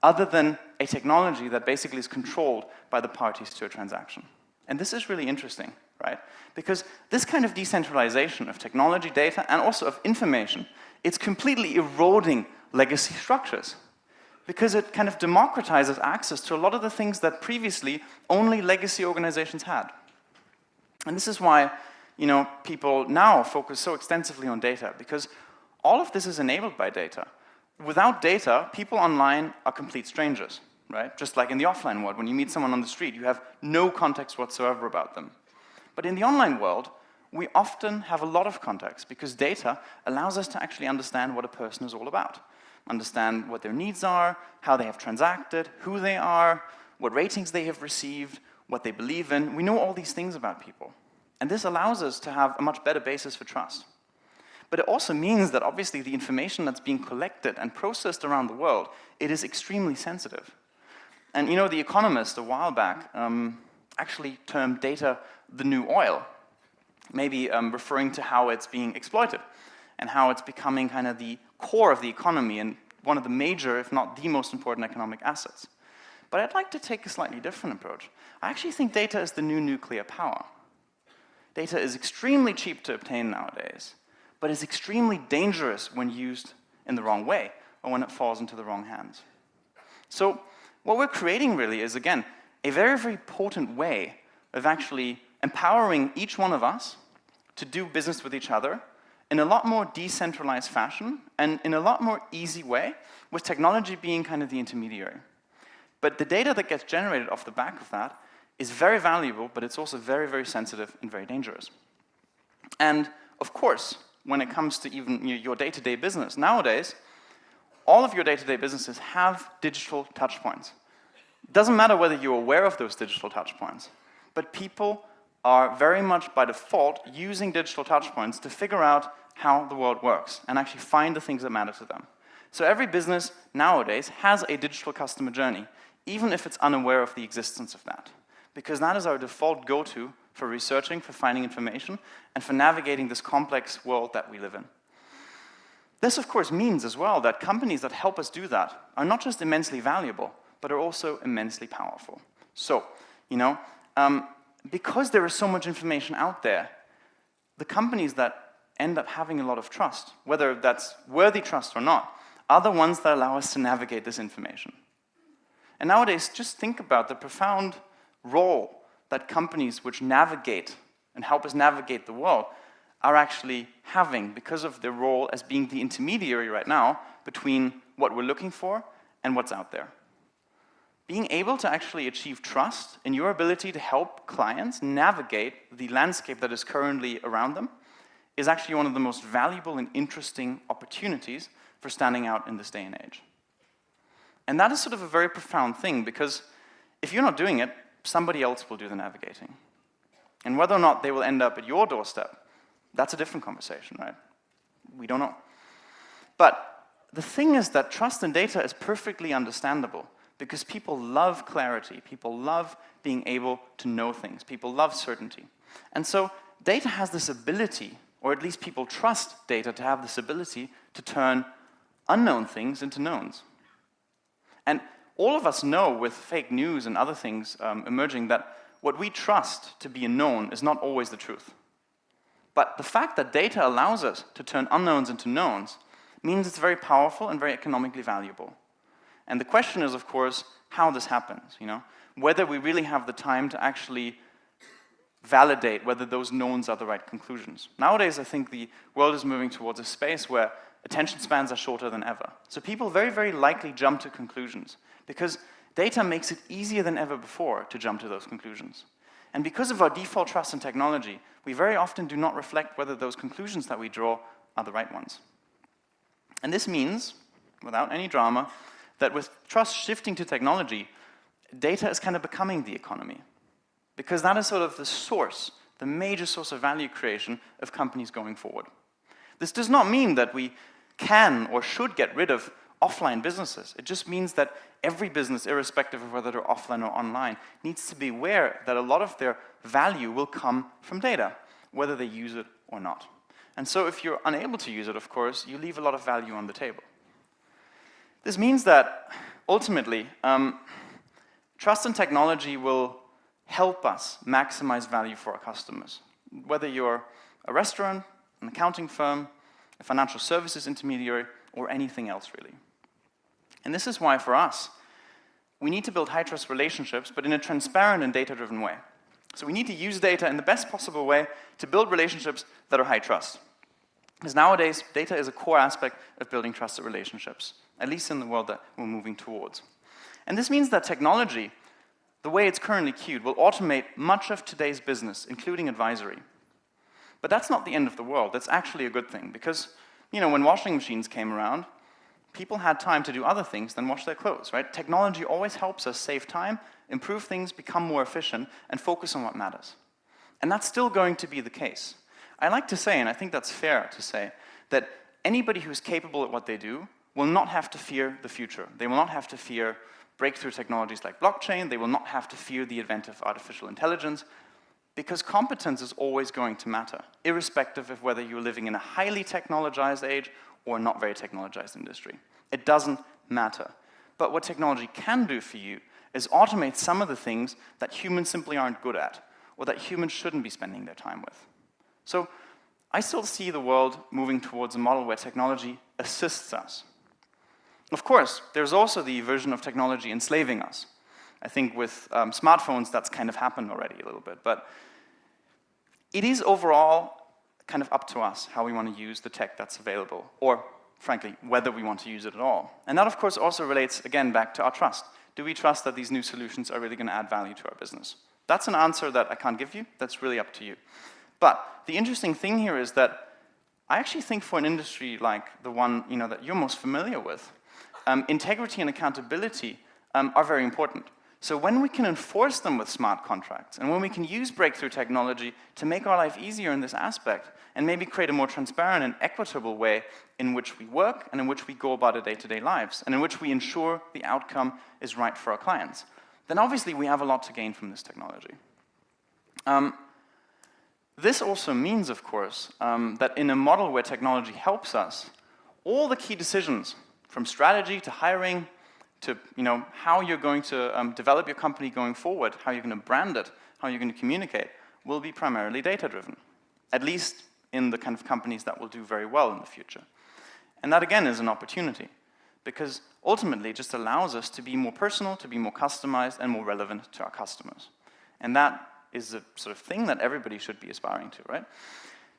other than a technology that basically is controlled by the parties to a transaction. And this is really interesting, right? Because this kind of decentralization of technology, data, and also of information, it's completely eroding legacy structures, because it kind of democratizes access to a lot of the things that previously only legacy organizations had. And this is why, people now focus so extensively on data, because all of this is enabled by data. Without data, people online are complete strangers, right? Just like in the offline world, when you meet someone on the street, you have no context whatsoever about them. But in the online world, we often have a lot of context, because data allows us to actually understand what a person is all about, understand what their needs are, how they have transacted, who they are, what ratings they have received, what they believe in. We know all these things about people. And this allows us to have a much better basis for trust. But it also means that obviously the information that's being collected and processed around the world, it is extremely sensitive. And The Economist a while back actually termed data the new oil, maybe referring to how it's being exploited and how it's becoming kind of the core of the economy and one of the major, if not the most important economic assets. But I'd like to take a slightly different approach. I actually think data is the new nuclear power. Data is extremely cheap to obtain nowadays, but is extremely dangerous when used in the wrong way or when it falls into the wrong hands. So what we're creating really is, again, a very, very potent way of actually empowering each one of us to do business with each other in a lot more decentralized fashion and in a lot more easy way, with technology being kind of the intermediary. But the data that gets generated off the back of that is very valuable, but it's also very, very sensitive and very dangerous. And of course, when it comes to even your day-to-day business, nowadays, all of your day-to-day businesses have digital touchpoints. It doesn't matter whether you're aware of those digital touchpoints, but people are very much by default using digital touchpoints to figure out how the world works and actually find the things that matter to them. So every business nowadays has a digital customer journey, even if it's unaware of the existence of that, because that is our default go-to for researching, for finding information, and for navigating this complex world that we live in. This, of course, means as well that companies that help us do that are not just immensely valuable, but are also immensely powerful. So, because there is so much information out there, the companies that end up having a lot of trust, whether that's worthy trust or not, are the ones that allow us to navigate this information. And nowadays, just think about the profound role that companies which navigate and help us navigate the world are actually having because of their role as being the intermediary right now between what we're looking for and what's out there. Being able to actually achieve trust in your ability to help clients navigate the landscape that is currently around them is actually one of the most valuable and interesting opportunities for standing out in this day and age. And that is sort of a very profound thing, because if you're not doing it, somebody else will do the navigating. And whether or not they will end up at your doorstep, that's a different conversation, right? We don't know. But the thing is that trust in data is perfectly understandable, because people love clarity, people love being able to know things, people love certainty. And so data has this ability, or at least people trust data to have this ability to turn unknown things into knowns. And all of us know with fake news and other things emerging that what we trust to be a known is not always the truth. But the fact that data allows us to turn unknowns into knowns means it's very powerful and very economically valuable. And the question is, of course, how this happens, whether we really have the time to actually validate whether those knowns are the right conclusions. Nowadays, I think the world is moving towards a space where attention spans are shorter than ever. So people very, very likely jump to conclusions because data makes it easier than ever before to jump to those conclusions. And because of our default trust in technology, we very often do not reflect whether those conclusions that we draw are the right ones. And this means, without any drama, that with trust shifting to technology, data is kind of becoming the economy. Because that is sort of the source, the major source of value creation of companies going forward. This does not mean that we can or should get rid of offline businesses. It just means that every business, irrespective of whether they're offline or online, needs to be aware that a lot of their value will come from data, whether they use it or not. And so if you're unable to use it, of course, you leave a lot of value on the table. This means that, ultimately, trust in technology will help us maximize value for our customers. Whether you're a restaurant, an accounting firm, a financial services intermediary, or anything else, really. And this is why, for us, we need to build high-trust relationships, but in a transparent and data-driven way. So we need to use data in the best possible way to build relationships that are high-trust. Because nowadays, data is a core aspect of building trusted relationships, at least in the world that we're moving towards. And this means that technology, the way it's currently queued, will automate much of today's business, including advisory. But that's not the end of the world. That's actually a good thing, because, when washing machines came around, people had time to do other things than wash their clothes, right? Technology always helps us save time, improve things, become more efficient, and focus on what matters. And that's still going to be the case. I like to say, and I think that's fair to say, that anybody who's capable at what they do will not have to fear the future. They will not have to fear breakthrough technologies like blockchain. They will not have to fear the advent of artificial intelligence, because competence is always going to matter, irrespective of whether you're living in a highly technologized age or not very technologized industry. It doesn't matter. But what technology can do for you is automate some of the things that humans simply aren't good at, or that humans shouldn't be spending their time with. So I still see the world moving towards a model where technology assists us. Of course, there's also the version of technology enslaving us. I think with smartphones, that's kind of happened already a little bit. But it is overall kind of up to us how we want to use the tech that's available, or frankly, whether we want to use it at all. And that, of course, also relates, again, back to our trust. Do we trust that these new solutions are really going to add value to our business? That's an answer that I can't give you. That's really up to you. But the interesting thing here is that I actually think for an industry like the one that you're most familiar with, integrity and accountability are very important. So when we can enforce them with smart contracts, and when we can use breakthrough technology to make our life easier in this aspect, and maybe create a more transparent and equitable way in which we work and in which we go about our day-to-day lives, and in which we ensure the outcome is right for our clients, then obviously we have a lot to gain from this technology. This also means, of course, that in a model where technology helps us, all the key decisions, from strategy to hiring, to how you're going to develop your company going forward, how you're going to brand it, how you're going to communicate, will be primarily data-driven, at least in the kind of companies that will do very well in the future. And that, again, is an opportunity, because ultimately it just allows us to be more personal, to be more customized, and more relevant to our customers. And that is the sort of thing that everybody should be aspiring to, right?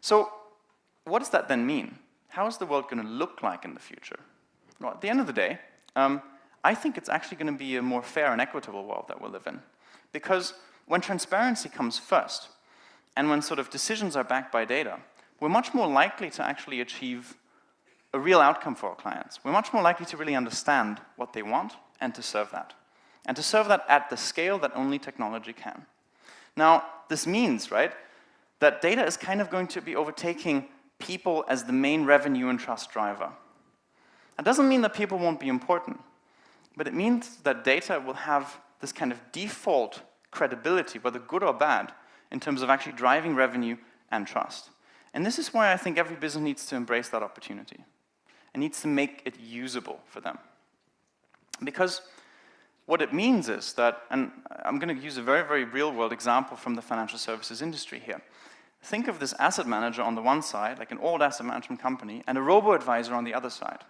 So what does that then mean? How is the world going to look like in the future? Well, at the end of the day, I think it's actually going to be a more fair and equitable world that we'll live in. Because when transparency comes first, and when sort of decisions are backed by data, we're much more likely to actually achieve a real outcome for our clients. We're much more likely to really understand what they want and to serve that. And to serve that at the scale that only technology can. Now, this means, right, that data is kind of going to be overtaking people as the main revenue and trust driver. That doesn't mean that people won't be important, but it means that data will have this kind of default credibility, whether good or bad, in terms of actually driving revenue and trust. And this is why I think every business needs to embrace that opportunity. It needs to make it usable for them. Because what it means is that, and I'm going to use a very, very real-world example from the financial services industry here. Think of this asset manager on the one side, like an old asset management company, and a robo-advisor on the other side.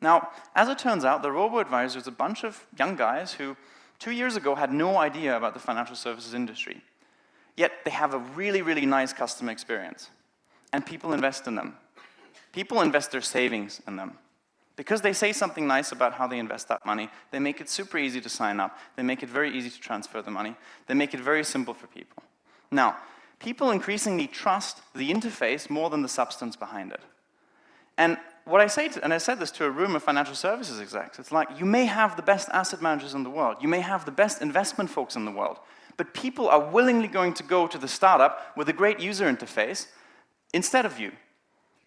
Now, as it turns out, the robo-advisor is a bunch of young guys who 2 years ago had no idea about the financial services industry. Yet they have a really, really nice customer experience. And people invest in them. People invest their savings in them. Because they say something nice about how they invest that money, they make it super easy to sign up. They make it very easy to transfer the money. They make it very simple for people. Now, people increasingly trust the interface more than the substance behind it. And what I say, and I said this to a room of financial services execs, it's like, you may have the best asset managers in the world, you may have the best investment folks in the world, but people are willingly going to go to the startup with a great user interface instead of you.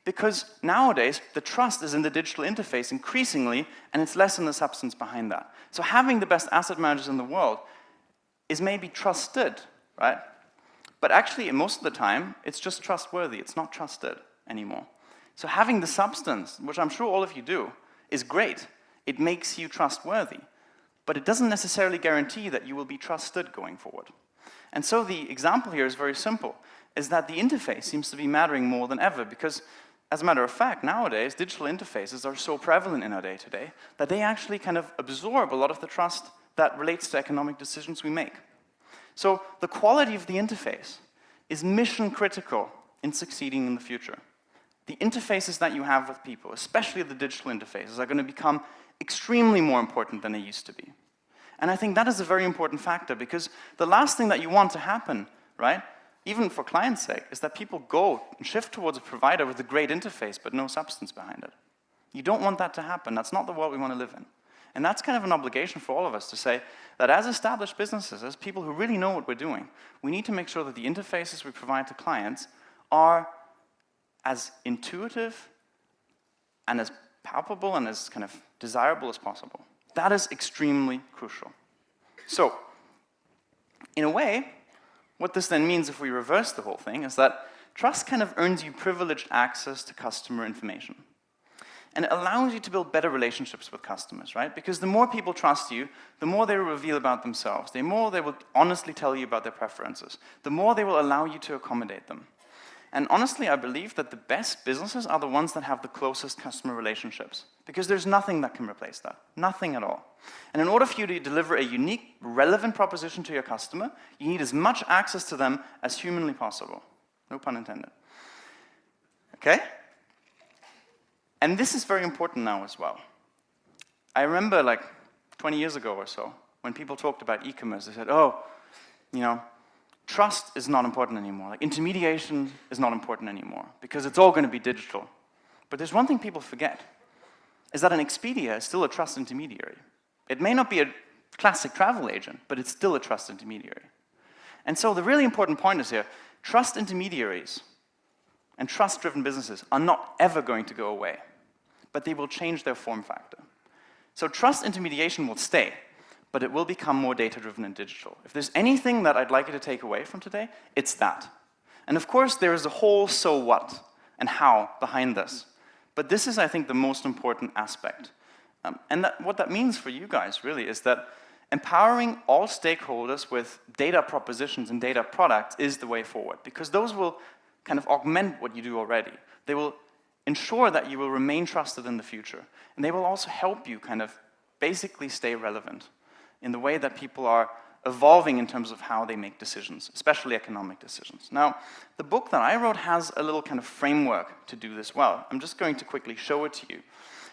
Because nowadays, the trust is in the digital interface increasingly, and it's less in the substance behind that. So having the best asset managers in the world is maybe trusted, right? But actually, most of the time, it's just trustworthy. It's not trusted anymore. So having the substance, which I'm sure all of you do, is great. It makes you trustworthy. But it doesn't necessarily guarantee that you will be trusted going forward. And so the example here is very simple, is that the interface seems to be mattering more than ever, because as a matter of fact, nowadays, digital interfaces are so prevalent in our day-to-day that they actually kind of absorb a lot of the trust that relates to economic decisions we make. So the quality of the interface is mission critical in succeeding in the future. The interfaces that you have with people, especially the digital interfaces, are going to become extremely more important than they used to be. And I think that is a very important factor, because the last thing that you want to happen, right, even for clients' sake, is that people go and shift towards a provider with a great interface but no substance behind it. You don't want that to happen. That's not the world we want to live in. And that's kind of an obligation for all of us to say that as established businesses, as people who really know what we're doing, we need to make sure that the interfaces we provide to clients are as intuitive and as palpable and as kind of desirable as possible. That is extremely crucial. So, in a way, what this then means if we reverse the whole thing is that trust kind of earns you privileged access to customer information. And it allows you to build better relationships with customers, right? Because the more people trust you, the more they will reveal about themselves, the more they will honestly tell you about their preferences, the more they will allow you to accommodate them. And honestly, I believe that the best businesses are the ones that have the closest customer relationships, because there's nothing that can replace that, nothing at all. And in order for you to deliver a unique, relevant proposition to your customer, you need as much access to them as humanly possible. No pun intended. Okay? And this is very important now as well. I remember like 20 years ago or so, when people talked about e-commerce, they said, oh, trust is not important anymore. Like intermediation is not important anymore because it's all going to be digital. But there's one thing people forget, is that an Expedia is still a trust intermediary. It may not be a classic travel agent, but it's still a trust intermediary. And so the really important point is here, trust intermediaries and trust-driven businesses are not ever going to go away, but they will change their form factor. So trust intermediation will stay, but it will become more data-driven and digital. If there's anything that I'd like you to take away from today, it's that. And of course, there is a whole so what and how behind this. But this is, I think, the most important aspect. And what that means for you guys, really, is that empowering all stakeholders with data propositions and data products is the way forward, because those will kind of augment what you do already. They will ensure that you will remain trusted in the future. And they will also help you kind of basically stay relevant in the way that people are evolving in terms of how they make decisions, especially economic decisions. Now, the book that I wrote has a little kind of framework to do this well. I'm just going to quickly show it to you.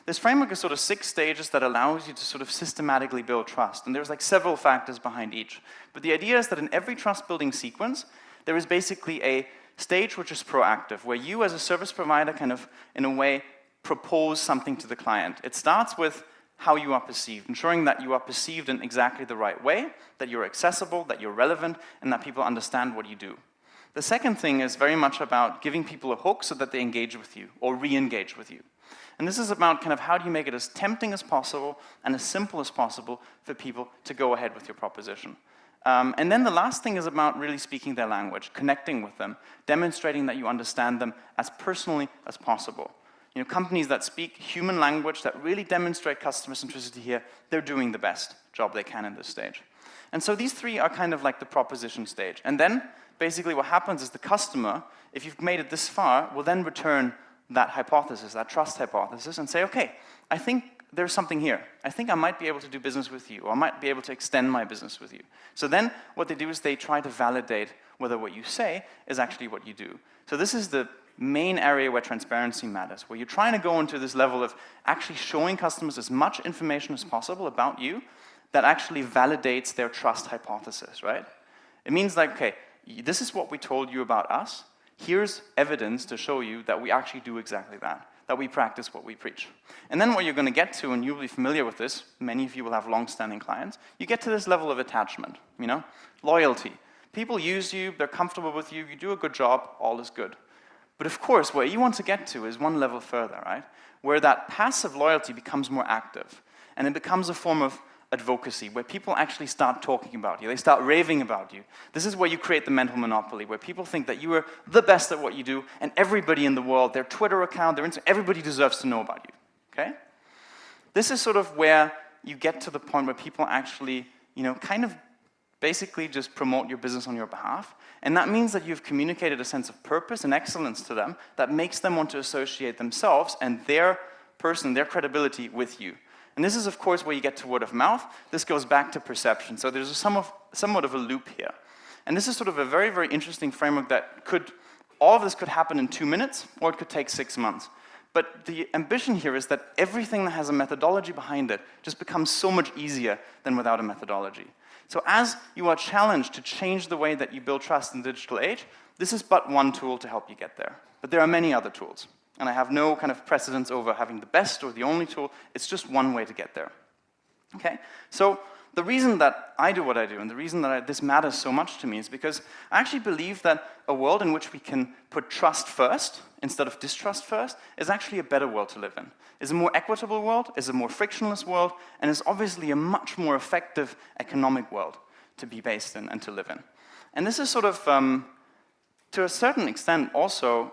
This framework is sort of 6 stages that allows you to sort of systematically build trust. And there's like several factors behind each. But the idea is that in every trust-building sequence, there is basically a stage which is proactive, where you as a service provider kind of, in a way, propose something to the client. It starts with how you are perceived, ensuring that you are perceived in exactly the right way, that you're accessible, that you're relevant, and that people understand what you do. The second thing is very much about giving people a hook so that they engage with you or re-engage with you. And this is about kind of how do you make it as tempting as possible and as simple as possible for people to go ahead with your proposition. And then the last thing is about really speaking their language, connecting with them, demonstrating that you understand them as personally as possible. Companies that speak human language, that really demonstrate customer centricity here, they're doing the best job they can in this stage. And so these 3 are kind of like the proposition stage. And then basically what happens is the customer, if you've made it this far, will then return that hypothesis, that trust hypothesis, and say, okay, I think there's something here. I think I might be able to do business with you, or I might be able to extend my business with you. So then what they do is they try to validate whether what you say is actually what you do. So this is the main area where transparency matters, where you're trying to go into this level of actually showing customers as much information as possible about you that actually validates their trust hypothesis, right? It means like, okay, this is what we told you about us. Here's evidence to show you that we actually do exactly that we practice what we preach. And then what you're going to get to, and you'll be familiar with this, many of you will have long-standing clients, you get to this level of attachment, loyalty. People use you, they're comfortable with you, you do a good job, all is good. But of course, where you want to get to is one level further, right? Where that passive loyalty becomes more active, and it becomes a form of advocacy, where people actually start talking about you, they start raving about you. This is where you create the mental monopoly, where people think that you are the best at what you do, and everybody in the world, their Twitter account, their Instagram, everybody deserves to know about you, okay? This is sort of where you get to the point where people actually, kind of basically just promote your business on your behalf, and that means that you've communicated a sense of purpose and excellence to them that makes them want to associate themselves and their person, their credibility with you. And this is, of course, where you get to word of mouth. This goes back to perception. So there's somewhat of a loop here. And this is sort of a very, very interesting framework that all of this could happen in 2 minutes, or it could take 6 months. But the ambition here is that everything that has a methodology behind it just becomes so much easier than without a methodology. So as you are challenged to change the way that you build trust in the digital age, this is but one tool to help you get there. But there are many other tools. And I have no kind of precedence over having the best or the only tool. It's just one way to get there. Okay? So the reason that I do what I do, and the reason that this matters so much to me, is because I actually believe that a world in which we can put trust first instead of distrust first is actually a better world to live in. Is a more equitable world, is a more frictionless world, and is obviously a much more effective economic world to be based in and to live in. And this is sort of, to a certain extent also,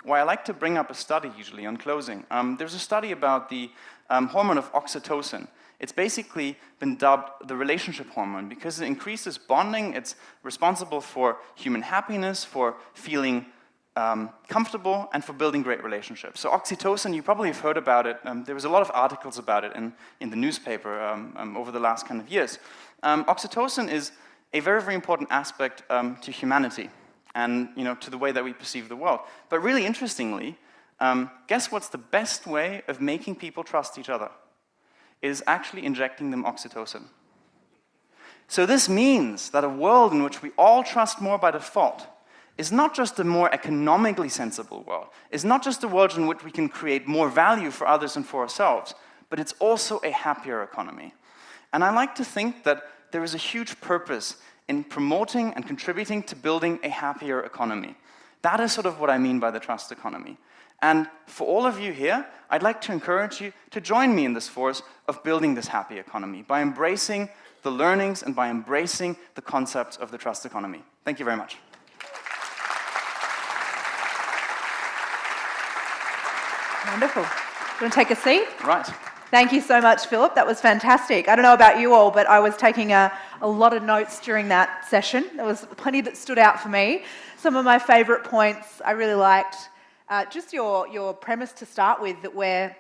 why I like to bring up a study usually on closing. There's a study about the hormone of oxytocin. It's basically been dubbed the relationship hormone because it increases bonding. It's responsible for human happiness, for feeling comfortable, and for building great relationships. So oxytocin, you probably have heard about it. There was a lot of articles about it in the newspaper over the last kind of years. Oxytocin is a very, very important aspect to humanity. and to the way that we perceive the world. But really interestingly, guess what's the best way of making people trust each other? Is actually injecting them oxytocin. So this means that a world in which we all trust more by default is not just a more economically sensible world, is not just a world in which we can create more value for others and for ourselves, but it's also a happier economy. And I like to think that there is a huge purpose in promoting and contributing to building a happier economy. That is sort of what I mean by the trust economy. And for all of you here, I'd like to encourage you to join me in this force of building this happy economy by embracing the learnings and by embracing the concepts of the trust economy. Thank you very much. Wonderful. You want to take a seat? Right. Thank you so much, Philip. That was fantastic. I don't know about you all, but I was taking a lot of notes during that session. There was plenty that stood out for me. Some of my favourite points I really liked. Just your premise to start with, that we're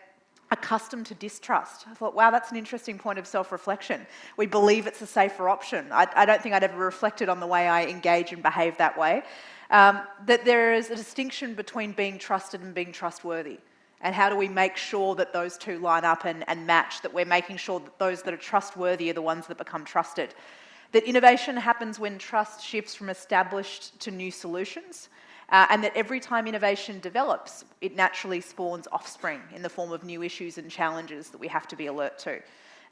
accustomed to distrust. I thought, wow, that's an interesting point of self-reflection. We believe it's a safer option. I don't think I'd ever reflected on the way I engage and behave that way. That there is a distinction between being trusted and being trustworthy. And how do we make sure that those two line up and match, that we're making sure that those that are trustworthy are the ones that become trusted. That innovation happens when trust shifts from established to new solutions. And that every time innovation develops, it naturally spawns offspring in the form of new issues and challenges that we have to be alert to.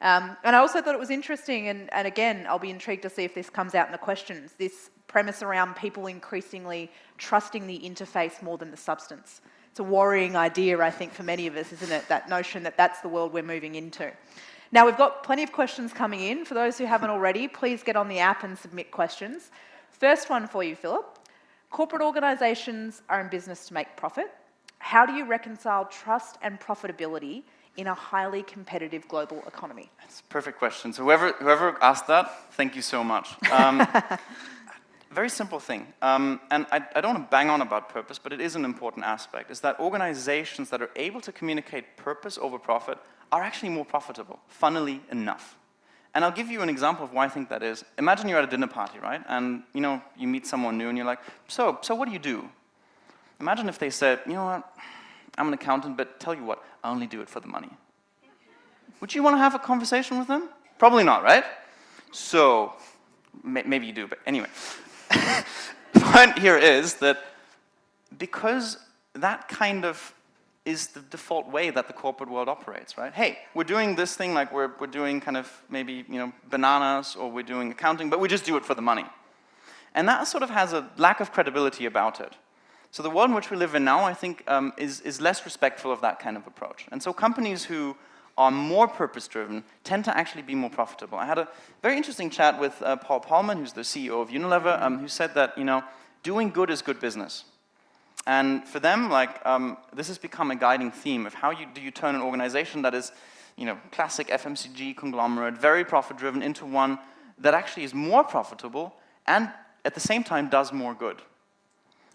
And I also thought it was interesting, and again, I'll be intrigued to see if this comes out in the questions, this premise around people increasingly trusting the interface more than the substance. It's a worrying idea, I think, for many of us, isn't it? That notion that that's the world we're moving into. Now, we've got plenty of questions coming in. For those who haven't already, please get on the app and submit questions. First one for you, Philip. Corporate organisations are in business to make profit. How do you reconcile trust and profitability in a highly competitive global economy? That's a perfect question. So whoever asked that, thank you so much. Very simple thing. And I don't want to bang on about purpose, but it is an important aspect, is that organizations that are able to communicate purpose over profit are actually more profitable, funnily enough. And I'll give you an example of why I think that is. Imagine you're at a dinner party, right? And you meet someone new and you're like, so what do you do? Imagine if they said, you know what, I'm an accountant, but tell you what, I only do it for the money. Would you want to have a conversation with them? Probably not, right? So, maybe you do, but anyway. The point here is that because that kind of is the default way that the corporate world operates, right? Hey, we're doing this thing like we're doing kind of maybe, bananas, or we're doing accounting, but we just do it for the money. And that sort of has a lack of credibility about it. So the world in which we live in now, I think, is less respectful of that kind of approach. And so companies who are more purpose-driven tend to actually be more profitable. I had a very interesting chat with Paul Polman, who's the CEO of Unilever, who said that, doing good is good business. And for them, this has become a guiding theme of how do you turn an organization that is, classic FMCG conglomerate, very profit-driven, into one that actually is more profitable and at the same time does more good.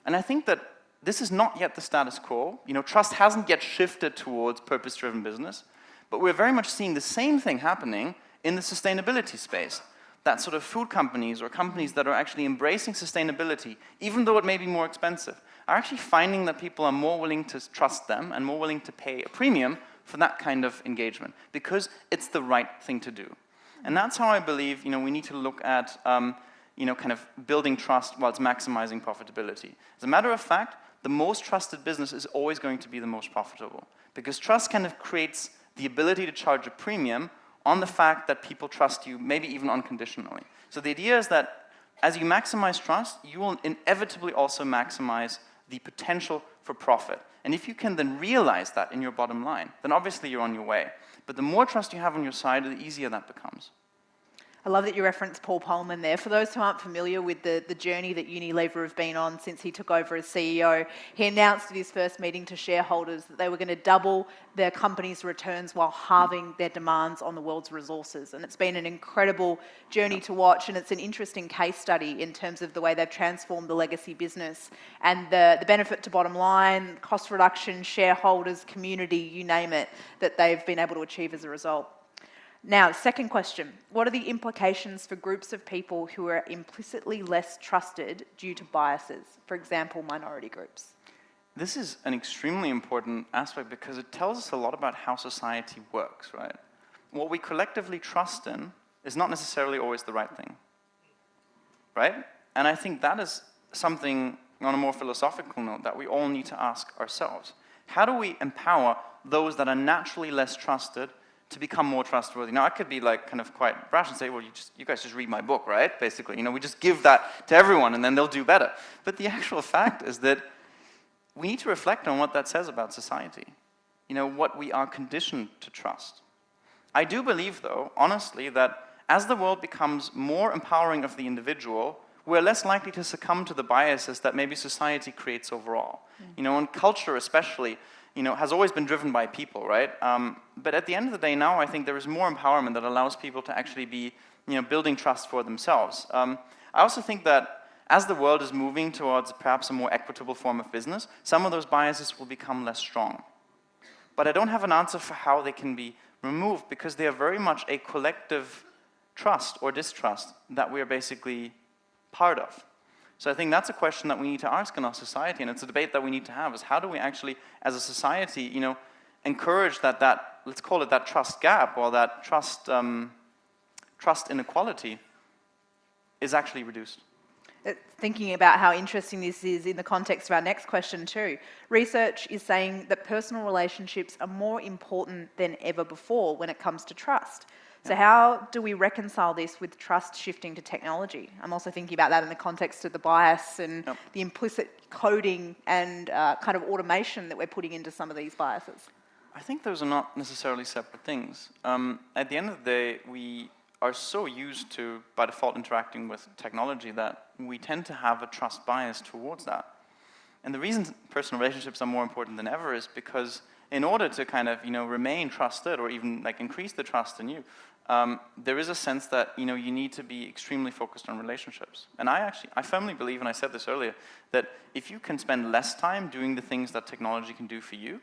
And I think that this is not yet the status quo. Trust hasn't yet shifted towards purpose-driven business, but we're very much seeing the same thing happening in the sustainability space. That sort of food companies or companies that are actually embracing sustainability, even though it may be more expensive, are actually finding that people are more willing to trust them and more willing to pay a premium for that kind of engagement because it's the right thing to do. And that's how I believe, we need to look at, kind of building trust while it's maximizing profitability. As a matter of fact, the most trusted business is always going to be the most profitable because trust kind of creates the ability to charge a premium on the fact that people trust you, maybe even unconditionally. So the idea is that as you maximize trust, you will inevitably also maximize the potential for profit. And if you can then realize that in your bottom line, then obviously you're on your way. But the more trust you have on your side, the easier that becomes. I love that you referenced Paul Polman there. For those who aren't familiar with the journey that Unilever have been on since he took over as CEO, he announced at his first meeting to shareholders that they were going to double their company's returns while halving their demands on the world's resources. And it's been an incredible journey to watch, and it's an interesting case study in terms of the way they've transformed the legacy business and the benefit to bottom line, cost reduction, shareholders, community, you name it, that they've been able to achieve as a result. Now, second question. What are the implications for groups of people who are implicitly less trusted due to biases, for example, minority groups? This is an extremely important aspect because it tells us a lot about how society works, right? What we collectively trust in is not necessarily always the right thing, right? And I think that is something on a more philosophical note that we all need to ask ourselves. How do we empower those that are naturally less trusted to become more trustworthy? Now, I could be like kind of quite brash and say, well, you guys just read my book, right? Basically, we just give that to everyone and then they'll do better. But the actual fact is that we need to reflect on what that says about society, what we are conditioned to trust. I do believe, though, honestly, that as the world becomes more empowering of the individual, we're less likely to succumb to the biases that maybe society creates overall. And culture especially, has always been driven by people, right? But at the end of the day now, I think there is more empowerment that allows people to actually be, building trust for themselves. I also think that as the world is moving towards perhaps a more equitable form of business, some of those biases will become less strong. But I don't have an answer for how they can be removed because they are very much a collective trust or distrust that we are basically part of. So I think that's a question that we need to ask in our society, and it's a debate that we need to have, is how do we actually, as a society, encourage that let's call it that trust gap, or that trust inequality is actually reduced. Thinking about how interesting this is in the context of our next question too. Research is saying that personal relationships are more important than ever before when it comes to trust. So how do we reconcile this with trust shifting to technology? I'm also thinking about that in the context of the bias and the implicit coding and kind of automation that we're putting into some of these biases. I think those are not necessarily separate things. At the end of the day, we are so used to, by default, interacting with technology that we tend to have a trust bias towards that. And the reason personal relationships are more important than ever is because in order to kind of, remain trusted or even like increase the trust in you, there is a sense that, you need to be extremely focused on relationships. And I firmly believe, and I said this earlier, that if you can spend less time doing the things that technology can do for you,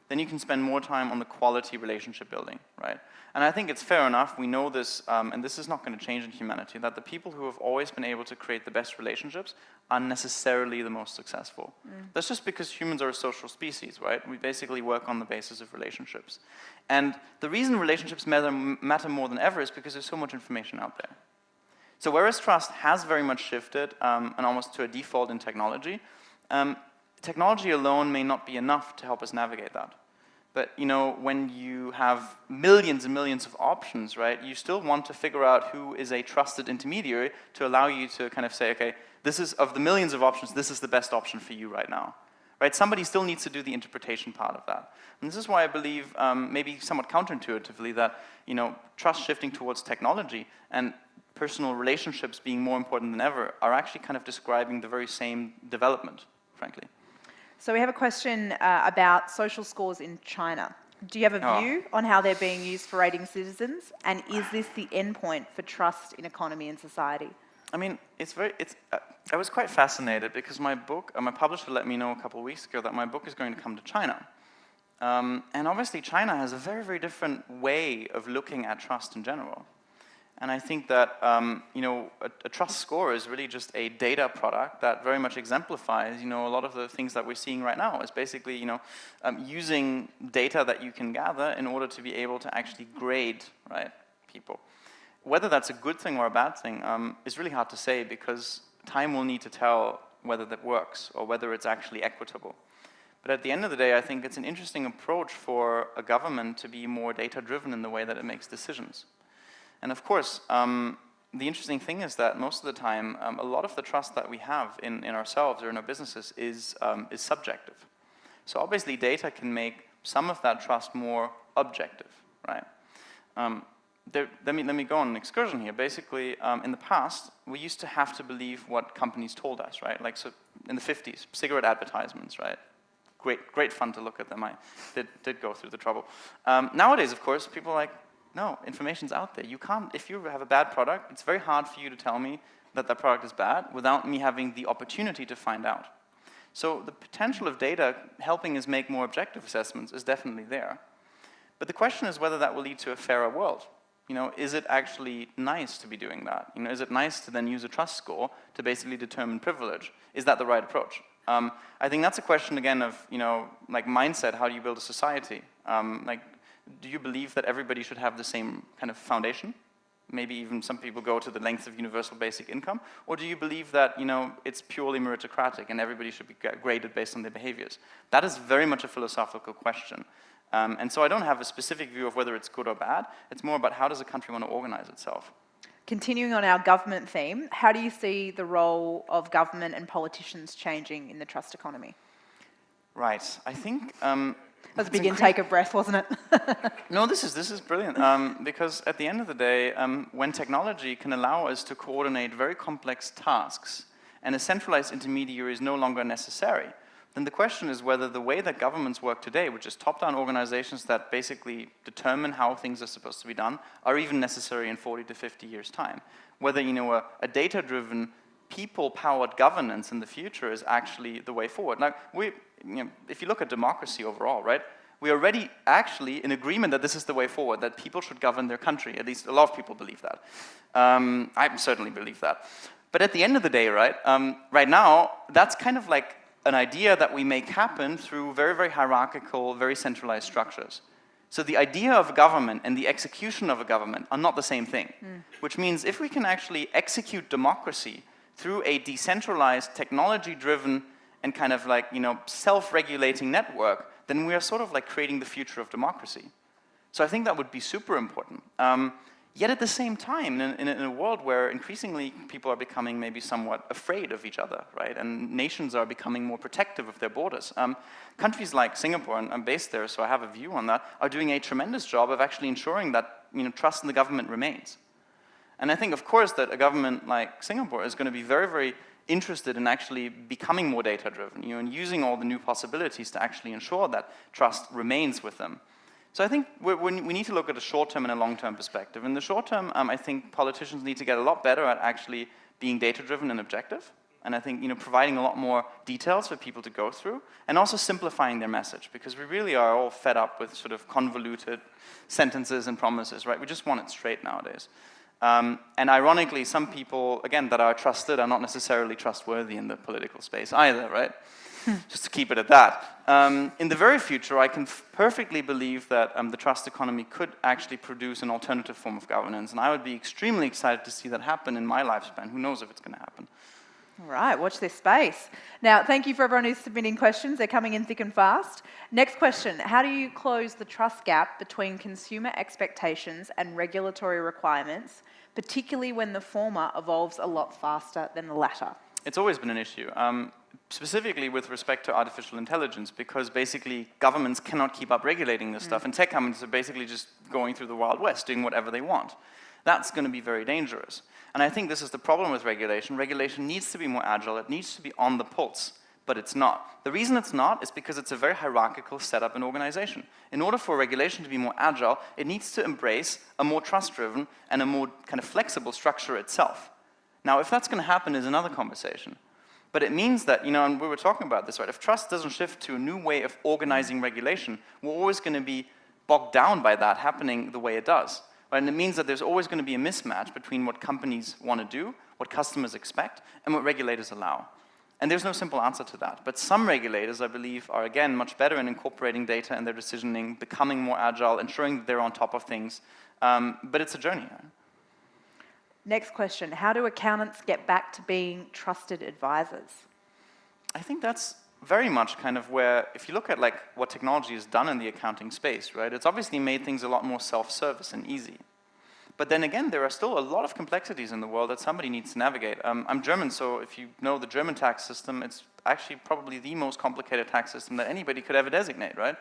then you can spend more time on the quality relationship building, right? And I think it's fair enough, we know this, and this is not going to change in humanity, that the people who have always been able to create the best relationships are necessarily the most successful. That's just because humans are a social species, right? We basically work on the basis of relationships. And the reason relationships matter more than ever is because there's so much information out there. So whereas trust has very much shifted, and almost to a default in technology, technology alone may not be enough to help us navigate that. But, when you have millions and millions of options, right, you still want to figure out who is a trusted intermediary to allow you to kind of say, okay, this is, of the millions of options, this is the best option for you right now. Right? Somebody still needs to do the interpretation part of that. And this is why I believe, maybe somewhat counterintuitively, that, trust shifting towards technology and personal relationships being more important than ever are actually kind of describing the very same development, frankly. So we have a question about social scores in China. Do you have a view on how they're being used for rating citizens? And is this the endpoint for trust in economy and society? I mean, I was quite fascinated because my book, my publisher let me know a couple of weeks ago that my book is going to come to China. And obviously China has a very, very different way of looking at trust in general. And I think that, a trust score is really just a data product that very much exemplifies, a lot of the things that we're seeing right now. Is basically, using data that you can gather in order to be able to actually grade, right, people. Whether that's a good thing or a bad thing is really hard to say because time will need to tell whether that works or whether it's actually equitable. But at the end of the day, I think it's an interesting approach for a government to be more data-driven in the way that it makes decisions. And of course, the interesting thing is that most of the time, a lot of the trust that we have in ourselves or in our businesses is subjective. So obviously, data can make some of that trust more objective, right? Let me go on an excursion here. Basically, in the past, we used to have to believe what companies told us, right? Like so in the 50s, cigarette advertisements, right? Great fun to look at them. I did go through the trouble. Nowadays, of course, people are like, no, information's out there. You can't, if you have a bad product, it's very hard for you to tell me that that product is bad without me having the opportunity to find out. So the potential of data helping us make more objective assessments is definitely there. But the question is whether that will lead to a fairer world. Is it actually nice to be doing that? Is it nice to then use a trust score to basically determine privilege? Is that the right approach? I think that's a question, again, of, like mindset. How do you build a society? Do you believe that everybody should have the same kind of foundation? Maybe even some people go to the length of universal basic income? Or do you believe that, it's purely meritocratic and everybody should be graded based on their behaviors? That is very much a philosophical question. And so I don't have a specific view of whether it's good or bad. It's more about how does a country want to organize itself. Continuing on our government theme, how do you see the role of government and politicians changing in the trust economy? Right. I think... That was a big intake of breath, wasn't it? No, this is brilliant, because at the end of the day, when technology can allow us to coordinate very complex tasks and a centralized intermediary is no longer necessary, then the question is whether the way that governments work today, which is top-down organizations that basically determine how things are supposed to be done, are even necessary in 40 to 50 years' time. Whether, a data-driven, people-powered governance in the future is actually the way forward. Now, if you look at democracy overall, right, we are already actually in agreement that this is the way forward, that people should govern their country. At least a lot of people believe that. I certainly believe that. But at the end of the day, right, right now, that's kind of like an idea that we make happen through very, very hierarchical, very centralized structures. So the idea of government and the execution of a government are not the same thing, which means if we can actually execute democracy through a decentralized, technology-driven, and kind of like, self-regulating network, then we are sort of like creating the future of democracy. So I think that would be super important. Yet at the same time, in a world where increasingly people are becoming maybe somewhat afraid of each other, right? And nations are becoming more protective of their borders. Countries like Singapore, and I'm based there, so I have a view on that, are doing a tremendous job of actually ensuring that trust in the government remains. And I think, of course, that a government like Singapore is going to be very, very interested in actually becoming more data-driven, and using all the new possibilities to actually ensure that trust remains with them. So I think we need to look at a short-term and a long-term perspective. In the short term, I think politicians need to get a lot better at actually being data-driven and objective. And I think providing a lot more details for people to go through, and also simplifying their message, because we really are all fed up with sort of convoluted sentences and promises, right? We just want it straight nowadays. And ironically, some people, again, that are trusted are not necessarily trustworthy in the political space either, right? Just to keep it at that. In the very future, I can perfectly believe that the trust economy could actually produce an alternative form of governance, and I would be extremely excited to see that happen in my lifespan. Who knows if it's going to happen? All right, watch this space. Now, thank you for everyone who's submitting questions. They're coming in thick and fast. Next question, how do you close the trust gap between consumer expectations and regulatory requirements, particularly when the former evolves a lot faster than the latter? It's always been an issue, specifically with respect to artificial intelligence, because basically governments cannot keep up regulating this stuff, and tech companies are basically just going through the Wild West, doing whatever they want. That's going to be very dangerous. And I think this is the problem with regulation. Regulation needs to be more agile. It needs to be on the pulse, but it's not. The reason it's not is because it's a very hierarchical setup and organization. In order for regulation to be more agile, it needs to embrace a more trust-driven and a more kind of flexible structure itself. Now, if that's going to happen is another conversation. But it means that, and we were talking about this, right? If trust doesn't shift to a new way of organizing regulation, we're always going to be bogged down by that happening the way it does. Right? And it means that there's always going to be a mismatch between what companies want to do, what customers expect, and what regulators allow. And there's no simple answer to that. But some regulators, I believe, are, again, much better in incorporating data in their decisioning, becoming more agile, ensuring that they're on top of things. But it's a journey. Next question, how do accountants get back to being trusted advisors? I think that's very much kind of where, if you look at like what technology has done in the accounting space, right, it's obviously made things a lot more self-service and easy. But then again, there are still a lot of complexities in the world that somebody needs to navigate. I'm German, so if you know the German tax system, it's actually probably the most complicated tax system that anybody could ever designate, right?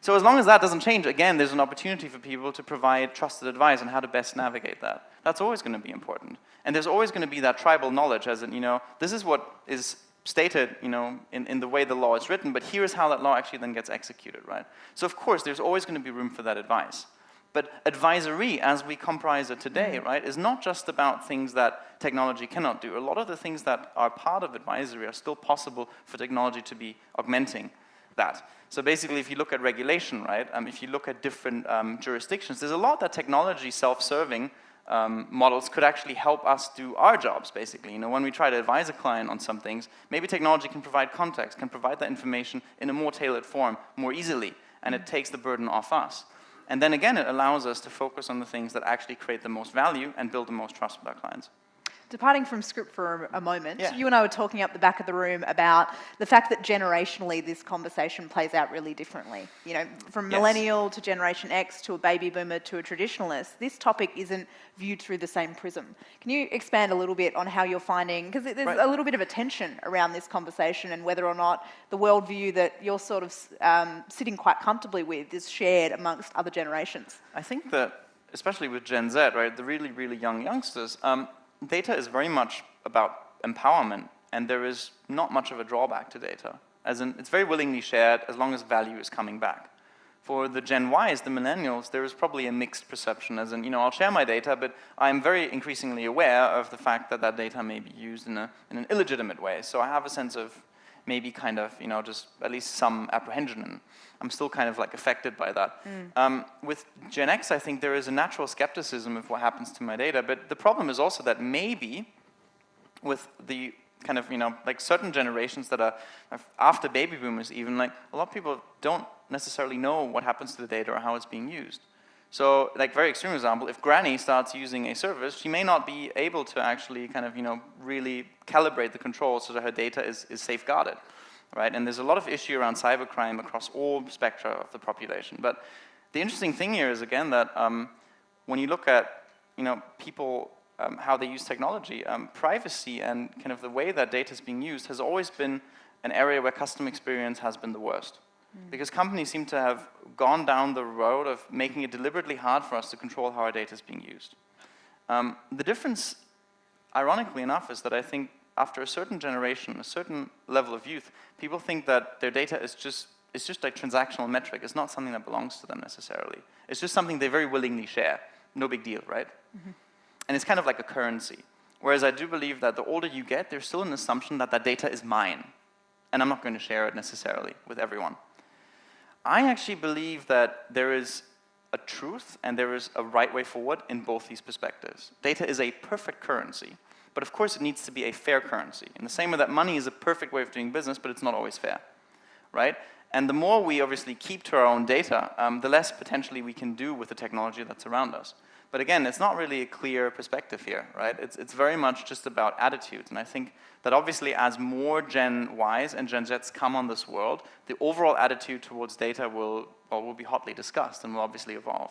So as long as that doesn't change, again, there's an opportunity for people to provide trusted advice on how to best navigate that. That's always going to be important. And there's always going to be that tribal knowledge, as in, this is what is stated, in the way the law is written, but here's how that law actually then gets executed, right? So of course, there's always going to be room for that advice. But advisory, as we comprise it today, right, is not just about things that technology cannot do. A lot of the things that are part of advisory are still possible for technology to be augmenting. that. So basically, if you look at regulation, right, if you look at different jurisdictions, there's a lot that technology, self-serving models could actually help us do our jobs, basically. You know, when we try to advise a client on some things, maybe technology can provide context, can provide that information in a more tailored form, more easily, and it takes the burden off us. And then again, it allows us to focus on the things that actually create the most value and build the most trust with our clients. Departing from script for a moment, Yeah. you and I were talking up the back of the room about the fact that generationally this conversation plays out really differently. You know, from Yes. millennial to Generation X to a baby boomer to a traditionalist, this topic isn't viewed through the same prism. Can you expand a little bit on how you're finding, because there's Right. a little bit of a tension around this conversation and whether or not the worldview that you're sort of sitting quite comfortably with is shared amongst other generations? I think that, especially with Gen Z, right, the really, really young youngsters, data is very much about empowerment, and there is not much of a drawback to data. As in, it's very willingly shared as long as value is coming back. For the Gen Ys, the millennials, there is probably a mixed perception, as in, you know, I'll share my data, but I'm very increasingly aware of the fact that that data may be used in an illegitimate way. So I have a sense of maybe kind of, you know, just at least some apprehension, and I'm still kind of like affected by that. With Gen X, I think there is a natural skepticism of what happens to my data, but the problem is also that maybe with the kind of, you know, like certain generations that are after baby boomers even, like a lot of people don't necessarily know what happens to the data or how it's being used. So, like, very extreme example, if Granny starts using a service, she may not be able to actually kind of, you know, really calibrate the controls so that her data is safeguarded, right? And there's a lot of issue around cybercrime across all spectra of the population. But the interesting thing here is, again, that when you look at, you know, people, how they use technology, privacy and kind of the way that data is being used has always been an area where customer experience has been the worst. Because companies seem to have gone down the road of making it deliberately hard for us to control how our data is being used. The difference, ironically enough, is that I think after a certain generation, a certain level of youth, people think that their data is just like transactional metric. It's not something that belongs to them necessarily. It's just something they very willingly share. No big deal, right? And it's kind of like a currency. Whereas I do believe that the older you get, there's still an assumption that that data is mine. And I'm not going to share it necessarily with everyone. I actually believe that there is a truth and there is a right way forward in both these perspectives. Data is a perfect currency, but of course it needs to be a fair currency. In the same way that money is a perfect way of doing business, but it's not always fair, right? And the more we obviously keep to our own data, the less potentially we can do with the technology that's around us. But again, it's not really a clear perspective here, right? It's very much just about attitudes. And I think that obviously as more Gen Ys and Gen Zs come on this world, the overall attitude towards data will be hotly discussed and will obviously evolve.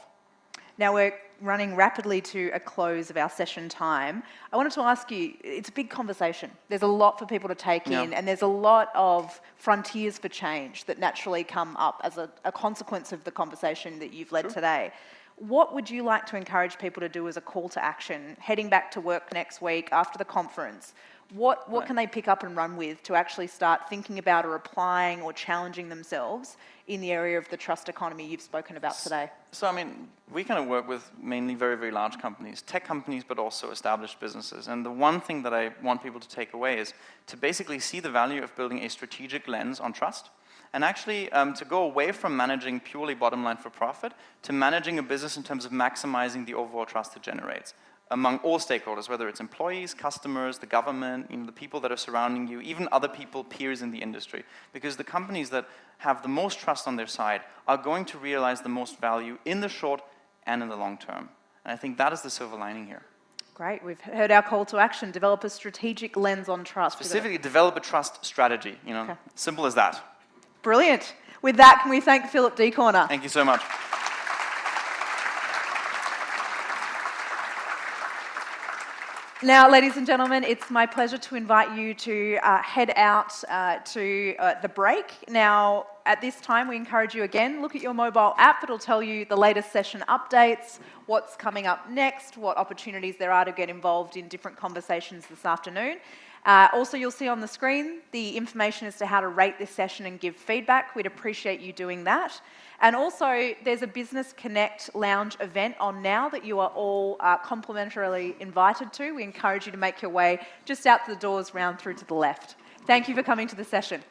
Now we're running rapidly to a close of our session time. I wanted to ask you, it's a big conversation. There's a lot for people to take in, and there's a lot of frontiers for change that naturally come up as a consequence of the conversation that you've led today. What would you like to encourage people to do as a call to action, heading back to work next week after the conference? What can they pick up and run with to actually start thinking about or applying or challenging themselves in the area of the trust economy you've spoken about today? So, I mean, we kind of work with mainly very, very large companies, tech companies, but also established businesses. And the one thing that I want people to take away is to basically see the value of building a strategic lens on trust. And actually, to go away from managing purely bottom line for profit to managing a business in terms of maximizing the overall trust it generates among all stakeholders, whether it's employees, customers, the government, you know, the people that are surrounding you, even other people, peers in the industry. Because the companies that have the most trust on their side are going to realize the most value in the short and in the long term. And I think that is the silver lining here. Great, we've heard our call to action, develop a strategic lens on trust. Specifically, develop a trust strategy, you know, simple as that. Brilliant. With that, can we thank Philipp Diekhöner? Thank you so much. Now, ladies and gentlemen, it's my pleasure to invite you to head out to the break. Now, at this time, we encourage you again, look at your mobile app. It'll tell you the latest session updates, what's coming up next, what opportunities there are to get involved in different conversations this afternoon. Also, you'll see on the screen the information as to how to rate this session and give feedback. We'd appreciate you doing that. And also, there's a Business Connect Lounge event on now that you are all complimentarily invited to. We encourage you to make your way just out the doors, round through to the left. Thank you for coming to the session.